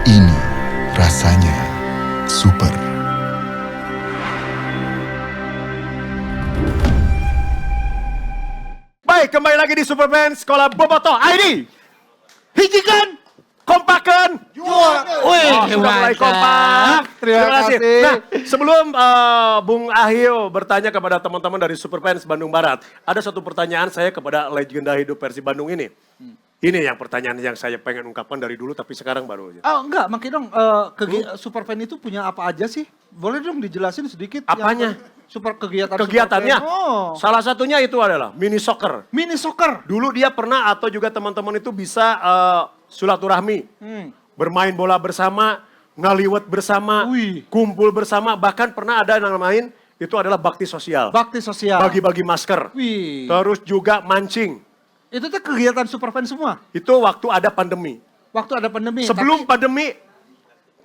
Ini rasanya super. Baik, kembali lagi di Superman Sekolah Bobotoh ID. Hijikan. Kompakan. Wih, Sudah mulai kompak. Terima kasih. Nah, sebelum Bung Ahil bertanya kepada teman-teman dari Superfans Bandung Barat, ada satu pertanyaan saya kepada legenda hidup Persib Bandung ini. Ini yang pertanyaan yang saya pengen ungkapkan dari dulu, tapi sekarang baru aja. Oh enggak, Mang Kidong, Superfan itu punya apa aja sih? Boleh dong dijelasin sedikit. Apanya? Super kegiatan Kegiatannya, Superfan. Oh, salah satunya itu adalah mini soccer. mini soccer. Dulu dia pernah atau juga teman-teman itu bisa silaturahmi, bermain bola bersama, ngaliwet bersama, Wih. kumpul bersama, bahkan pernah ada yang namain itu adalah bakti sosial. Bakti sosial. Bagi-bagi masker. Wih. Terus juga mancing. Itu tuh kegiatan Superfan semua. Itu waktu ada pandemi. Waktu ada pandemi. Sebelum pandemi,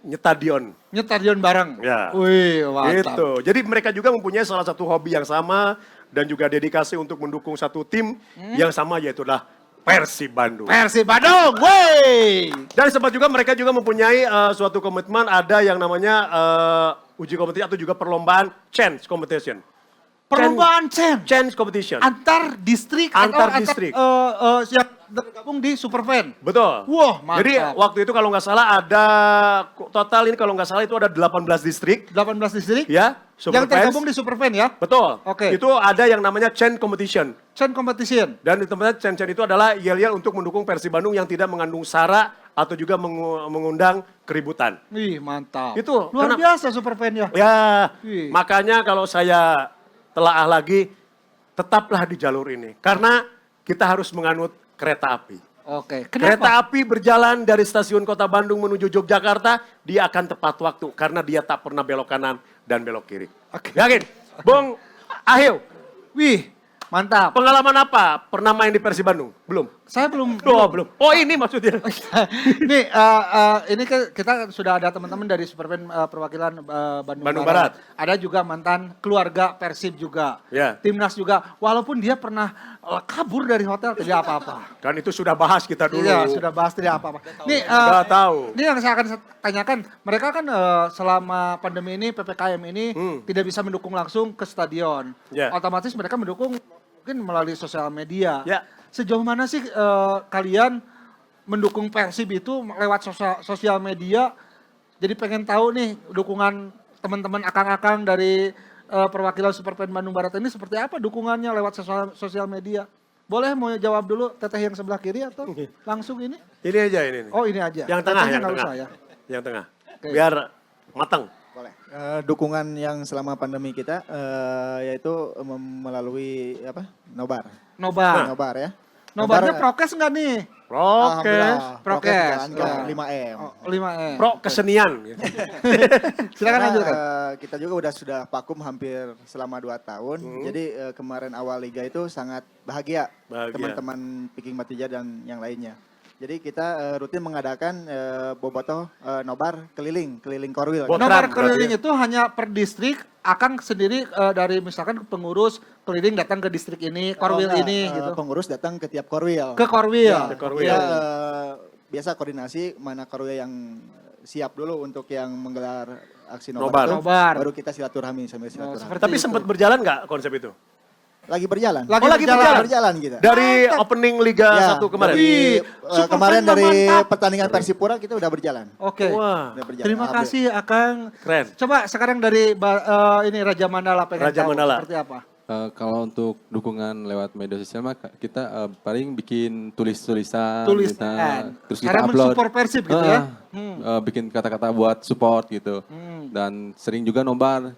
nyetadion. Nyetadion bareng. Ya. Wih, mantap. Gitu. Jadi mereka juga mempunyai salah satu hobi yang sama dan juga dedikasi untuk mendukung satu tim yang sama, yaitu adalah Persib Bandung. Persib Bandung, woi. Dan sempat juga mereka juga mempunyai suatu komitmen, ada yang namanya uji kompetisi atau juga perlombaan chance competition. Perlombaan CEN. Chance competition. Antar distrik Antar distrik. yang tergabung di Superfan. Betul. Wah, mantap. Jadi waktu itu kalau nggak salah ada total ini kalau nggak salah itu ada 18 distrik 18 distrik ya. yang Superfans. tergabung di Superfan ya. Betul. Oke. Itu ada yang namanya chance competition. CEN competition. Dan di tempat chance itu adalah yel-yel untuk mendukung Persib Bandung yang tidak mengandung sara atau juga mengundang keributan. Wih, mantap. Itu, luar karena- biasa super fan ya. Ya, Wih. makanya kalau saya telaah lagi, tetaplah di jalur ini. Karena kita harus menganut kereta api. Oke, Kereta kenapa? api berjalan dari stasiun Kota Bandung menuju Yogyakarta, dia akan tepat waktu. Karena dia tak pernah belok kanan dan belok kiri. Yakin? Bung Ahil, Wih, mantap. pengalaman apa? Pernah main di Persib Bandung? Belum? Saya belum. Oh, belum. Oh, ini maksudnya. Nih, ini kita sudah ada teman-teman dari Superfan perwakilan Bandung, Bandung Barat. Barat. Ada juga mantan keluarga Persib juga. Ya. Timnas juga. Walaupun dia pernah kabur dari hotel tidak apa-apa. Kan itu sudah bahas kita dulu. Iya, sudah bahas tidak apa-apa. Nih, Sudah tahu. Ini yang saya akan tanyakan, mereka kan selama pandemi ini, PPKM ini tidak bisa mendukung langsung ke stadion. Ya. Otomatis mereka mendukung mungkin melalui sosial media. Ya. Sejauh mana sih kalian mendukung Persib itu lewat sosial media? Jadi pengen tahu nih dukungan teman-teman akang-akang dari perwakilan Superfan Bandung Barat ini seperti apa dukungannya lewat sosial media? Boleh mau jawab dulu teteh yang sebelah kiri atau langsung ini? Ini aja ini. Oh ini aja. Yang tengah, Tetehnya yang nggak tengah. usah ya. Yang tengah. Oke. Biar matang. Boleh. Dukungan yang selama pandemi kita yaitu melalui apa? Nobar. Nobar. Nobar ya. Nobarnya prokes nggak nih? Prokes. Alhamdulillah, Prokes. jalankan, Oh. 5M. Oh, 5M. Pro kesenian. Silakan Karena, lanjutkan. kita juga sudah vakum hampir selama 2 tahun. Jadi kemarin awal liga itu sangat bahagia, Bahagia. teman-teman Viking Batija dan yang lainnya. Jadi kita rutin mengadakan bobotoh nobar keliling Korwil. Bot- Nobar Berarti keliling ya? itu hanya per distrik, Akang sendiri dari misalkan pengurus keliling datang ke distrik ini, Korwil Oh, enggak, ini gitu. Pengurus datang ke tiap Korwil. Ke Korwil. Ya, Ke Korwil. dia, biasa koordinasi mana Korwil yang siap dulu untuk yang menggelar aksi Nobar. nobar, itu, Nobar. baru kita silaturahmi sambil silaturahmi. seperti Tapi itu. sempat berjalan nggak konsep itu? Lagi berjalan. Lagi Oh, lagi berjalan. Berjalan kita. Dari opening Liga Ya, 1 kemarin? Wih, dari, Superfan kemarin mah dari mantap. pertandingan Persipura kita udah berjalan. Oke. Wah, Udah berjalan. Terima Update. kasih Akang. keren. Coba sekarang dari ini Raja Mandala pengen Raja tahu Mandala. seperti apa? Kalau untuk dukungan lewat media sosial mah kita paling bikin tulisan, Tulisan. terus kita Karena upload. mensupport Persib gitu ya? Bikin kata-kata buat support gitu. Dan sering juga nobar.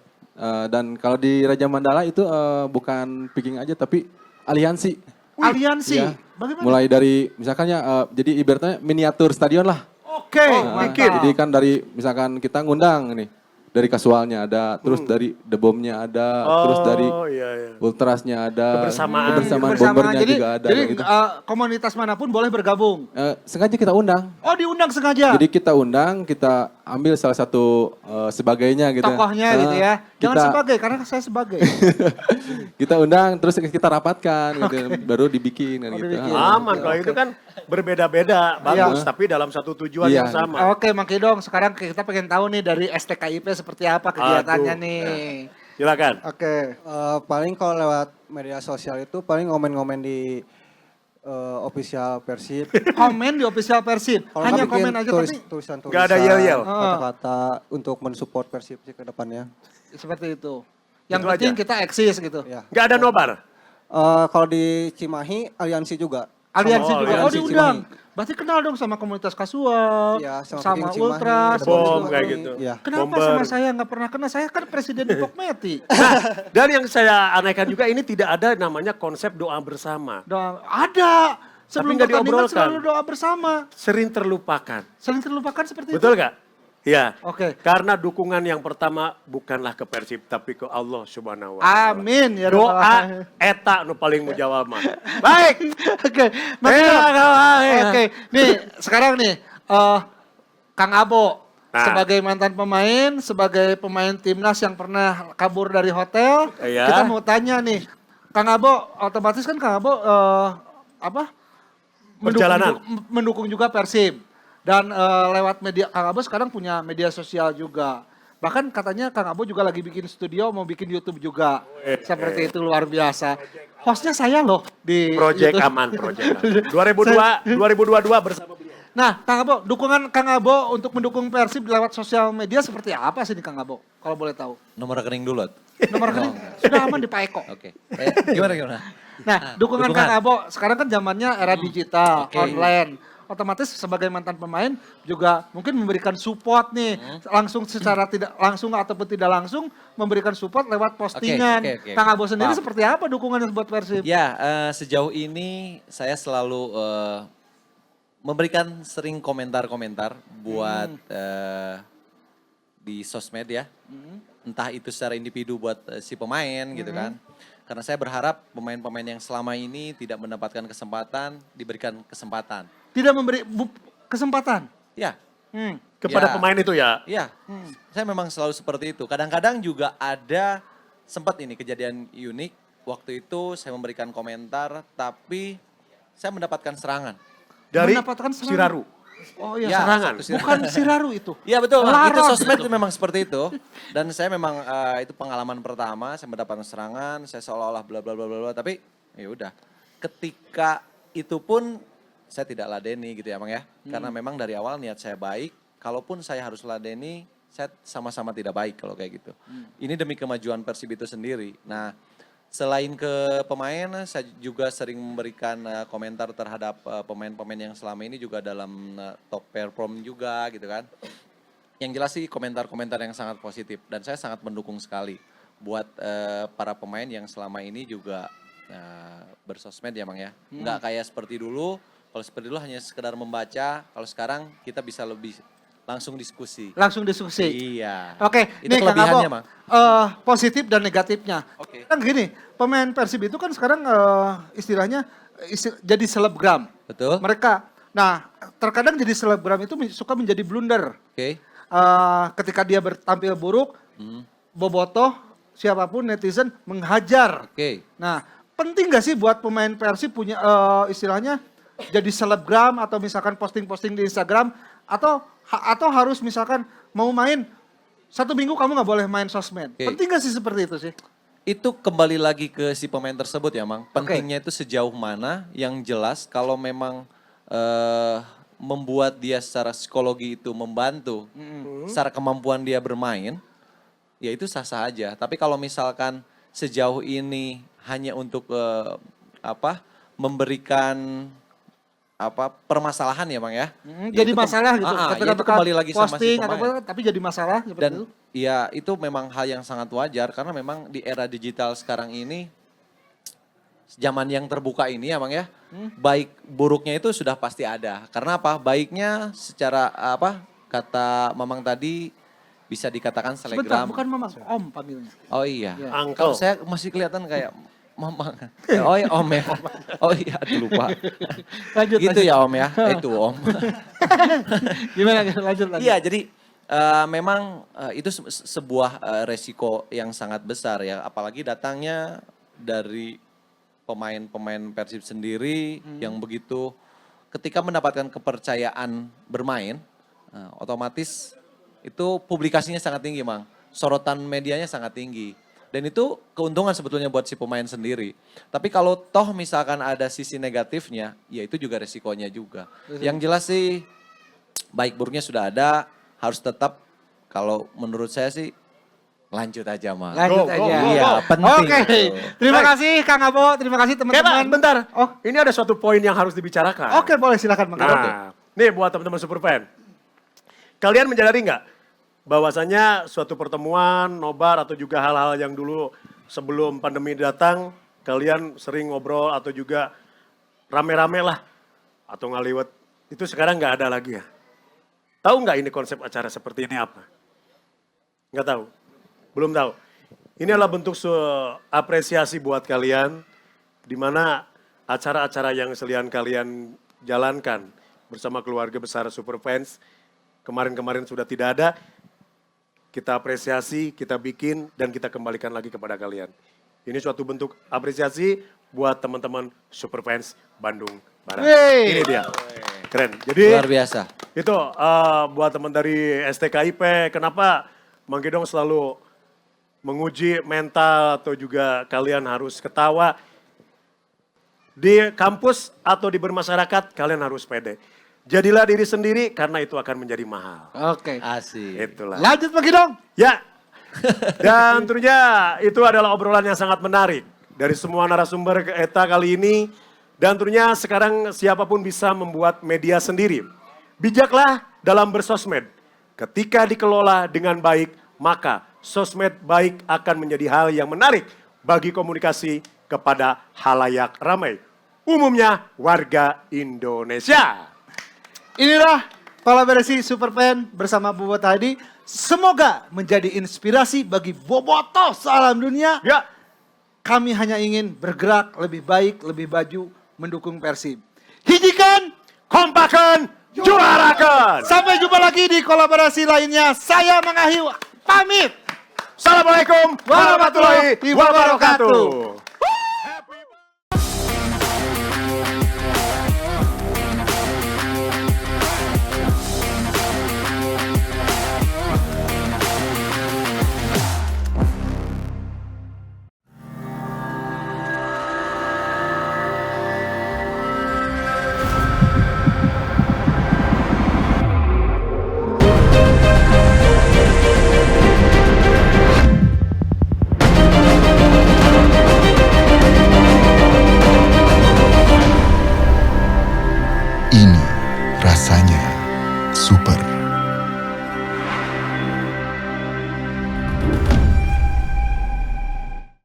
Dan kalau di Raja Mandala itu bukan picking aja tapi aliansi. Aliansi. Ya. Bagaimana? Mulai dari misalkannya jadi ibaratnya miniatur stadion lah. Oke, mantap. Jadi kan dari misalkan kita ngundang nih dari kasualnya ada, terus dari The Bomb-nya ada, terus dari Oh iya iya. Ultrasnya ada, Kebersamaan. Bombernya Jadi, juga ada. jadi gitu. komunitas manapun boleh bergabung. Sengaja kita undang. Oh diundang sengaja. Jadi kita undang, kita ambil salah satu sebagainya gitu. Tokohnya gitu ya. Jangan kita, sebagai, karena saya sebagai. kita undang, terus kita rapatkan gitu, baru dibikin kan Oh, gitu. dibikin. Aman, kalau itu kan berbeda-beda, bagus, tapi dalam satu tujuan Iya. yang sama. Oke, Mang Kidong, sekarang kita pengen tahu nih dari STKIP seperti apa kegiatannya Aduh. nih. Silakan. Oke. Paling kalau lewat media sosial itu paling ngomen-ngomen di official Persib. Komen di official Persib. Kalau Hanya nggak bikin komen aja tapi tulisan-tulisan. Nggak ada yel-yel. Kata-kata untuk mensupport Persib sih ke depannya. seperti itu. Yang Itu penting aja. kita eksis gitu. Ya. Nggak ada nobar. Kalau di Cimahi aliansi juga. Aliansi Oh, juga. Oh aliansi diundang. Cimahi. Berarti kenal dong sama komunitas kasual, Iya, sama sama Viking Cimahi, Ultras. sama Bom, Cimahi. kayak gitu. Iya. Kenapa Bomber. sama saya nggak pernah kenal? Saya kan presiden di Pokmeti. Nah, dan yang saya anehkan juga ini tidak ada namanya konsep doa bersama. Doa, ada. Sebelum nggak pertandingan diobrolkan. selalu doa bersama. Sering terlupakan. Saling terlupakan seperti Betul itu. nggak? Iya. Oke. Karena dukungan yang pertama bukanlah ke Persib tapi ke Allah Subhanahu wa taala. Amin ya Rabbal alamin. Doa eta nu paling mujawab mah. Baik. Oke, oke. Nih, sekarang nih, Kang Abo Nah. sebagai mantan pemain, sebagai pemain timnas yang pernah kabur dari hotel, Iya. kita mau tanya nih, Kang Abo, otomatis kan Kang Abo Perjalanan. mendukung juga Persib dan lewat media Kang Abo sekarang punya media sosial juga. Bahkan katanya Kang Abo juga lagi bikin studio, mau bikin YouTube juga. Seperti itu luar biasa. Hostnya saya loh di Project YouTube. aman, project aman. 2022 bersama beliau. Nah, Kang Abo, dukungan Kang Abo untuk mendukung Persib lewat sosial media seperti apa sih nih Kang Abo? Kalau boleh tahu. Nomor rekening dulu. Nomor rekening sudah aman di Pak Eko. Oke. Gimana? Nah, dukungan Kang Abo sekarang kan zamannya era digital, Oke. online. otomatis sebagai mantan pemain juga mungkin memberikan support nih langsung secara tidak langsung ataupun tidak langsung memberikan support lewat postingan. oke. Kang Abo sendiri Paham. seperti apa dukungannya buat Persib? Ya, sejauh ini saya selalu memberikan sering komentar-komentar buat di sosmed ya. Entah itu secara individu buat si pemain gitu kan. Karena saya berharap pemain-pemain yang selama ini tidak mendapatkan kesempatan, diberikan kesempatan. Tidak memberi kesempatan. Ya, Kepada Ya. pemain itu ya. iya. Saya memang selalu seperti itu. Kadang-kadang juga ada sempat ini kejadian unik. Waktu itu saya memberikan komentar, tapi saya mendapatkan serangan. Dari Mendapatkan serangan. Siraru. Oh iya, Ya, serangan. satu serangan. bukan Siraru itu. Iya betul, itu Larot sosmed itu. itu memang seperti itu. Dan saya memang itu pengalaman pertama, saya mendapatkan serangan, saya seolah-olah bla bla bla bla bla, tapi ya udah. Ketika itu pun saya tidak ladeni gitu ya Bang ya. Karena memang dari awal niat saya baik, kalaupun saya harus ladeni, saya sama-sama tidak baik kalau kayak gitu. Ini demi kemajuan Persib itu sendiri. Nah, selain ke pemain, saya juga sering memberikan komentar terhadap pemain-pemain yang selama ini juga dalam top perform juga gitu kan. Yang jelas sih komentar-komentar yang sangat positif dan saya sangat mendukung sekali buat para pemain yang selama ini juga bersosmed ya Bang ya. Nggak kayak seperti dulu, kalau seperti dulu hanya sekedar membaca, kalau sekarang kita bisa lebih langsung diskusi. Langsung diskusi. Iya. Oke, Itu nih Kang Abo, kelebihannya Bang. positif dan negatifnya. Oke. Kan gini, pemain Persib itu kan sekarang istilahnya jadi selebgram. Betul. Mereka, nah terkadang jadi selebgram itu suka menjadi blunder. Oke. Ketika dia tampil buruk, bobotoh, siapapun netizen menghajar. Oke. Nah, penting gak sih buat pemain Persib punya istilahnya jadi selebgram atau misalkan posting-posting di Instagram atau harus misalkan mau main 1 minggu kamu nggak boleh main sosmed. Oke. Penting gak sih seperti itu sih? Itu kembali lagi ke si pemain tersebut ya, Mang. Pentingnya itu sejauh mana yang jelas kalau memang membuat dia secara psikologi itu membantu, secara kemampuan dia bermain, ya itu sah-sah aja. Tapi kalau misalkan sejauh ini hanya untuk memberikan permasalahan ya, Bang ya. Jadi itu masalah gitu. ya Ketika itu kembali lagi sama si posting atau pemain. apa, tapi jadi masalah seperti Dan itu. ya itu memang hal yang sangat wajar karena memang di era digital sekarang ini, zaman yang terbuka ini ya Bang ya, baik buruknya itu sudah pasti ada. Karena apa? Baiknya secara kata Mamang tadi bisa dikatakan Sebentar, selebgram. bukan Mamang, Om panggilnya. Oh iya. Ya. Uncle. Kalau saya masih kelihatan kayak Mamang. Oh iya Om ya. Oh iya aduh lupa. Lanjut, Gitu ya Om ya. Itu Om. Gimana, lanjut. Iya, jadi memang itu sebuah resiko yang sangat besar ya, apalagi datangnya dari pemain-pemain Persib sendiri yang begitu ketika mendapatkan kepercayaan bermain, otomatis itu publikasinya sangat tinggi, Mang. Sorotan medianya sangat tinggi. Dan itu keuntungan sebetulnya buat si pemain sendiri. Tapi kalau toh misalkan ada sisi negatifnya, ya itu juga resikonya juga. Yang jelas sih baik buruknya sudah ada, harus tetap kalau menurut saya sih lanjut aja Mas. Lanjut Go, aja. go, Iya, go. penting. Oke, itu. terima kasih Kang Abo, terima kasih Oke, teman-teman. Pak, bentar. Oh, Ini ada suatu poin yang harus dibicarakan. oke boleh silakan Bang. Nah, nih buat teman-teman Superfan. Kalian menyadari nggak bahwasanya suatu pertemuan, nobar atau juga hal-hal yang dulu sebelum pandemi datang, kalian sering ngobrol atau juga rame-rame lah atau ngaliwat, itu sekarang nggak ada lagi ya? Tahu nggak ini konsep acara seperti ini apa? Nggak tahu? Belum tahu? Ini adalah bentuk apresiasi buat kalian, di mana acara-acara yang selian kalian jalankan bersama keluarga besar Superfans, kemarin-kemarin sudah tidak ada, kita apresiasi, kita bikin, dan kita kembalikan lagi kepada kalian. Ini suatu bentuk apresiasi buat teman-teman Superfans Bandung Barat. Wey. Ini dia, keren. Jadi Luar biasa. itu buat teman dari STKIP, kenapa Mang Gedong selalu menguji mental atau juga kalian harus ketawa. Di kampus atau di bermasyarakat kalian harus pede. Jadilah diri sendiri karena itu akan menjadi mahal. Oke. Asik. Itulah. Lanjut Bang Gidong. Ya, dan tentunya itu adalah obrolan yang sangat menarik. Dari semua narasumber ETA kali ini, Dan tentunya sekarang siapapun bisa membuat media sendiri. Bijaklah dalam bersosmed. Ketika dikelola dengan baik, maka sosmed baik akan menjadi hal yang menarik bagi komunikasi kepada halayak ramai. Umumnya warga Indonesia. Inilah kolaborasi Superpen bersama Boboto tadi. Semoga menjadi inspirasi bagi Boboto sealam dunia. Ya, Kami hanya ingin bergerak lebih baik, lebih maju, mendukung Persib. Hijikan, kompakan, juarakan. sampai jumpa lagi di kolaborasi lainnya. Saya Mang Ahiu, pamit. Assalamualaikum warahmatullahi wabarakatuh. Ini rasanya super.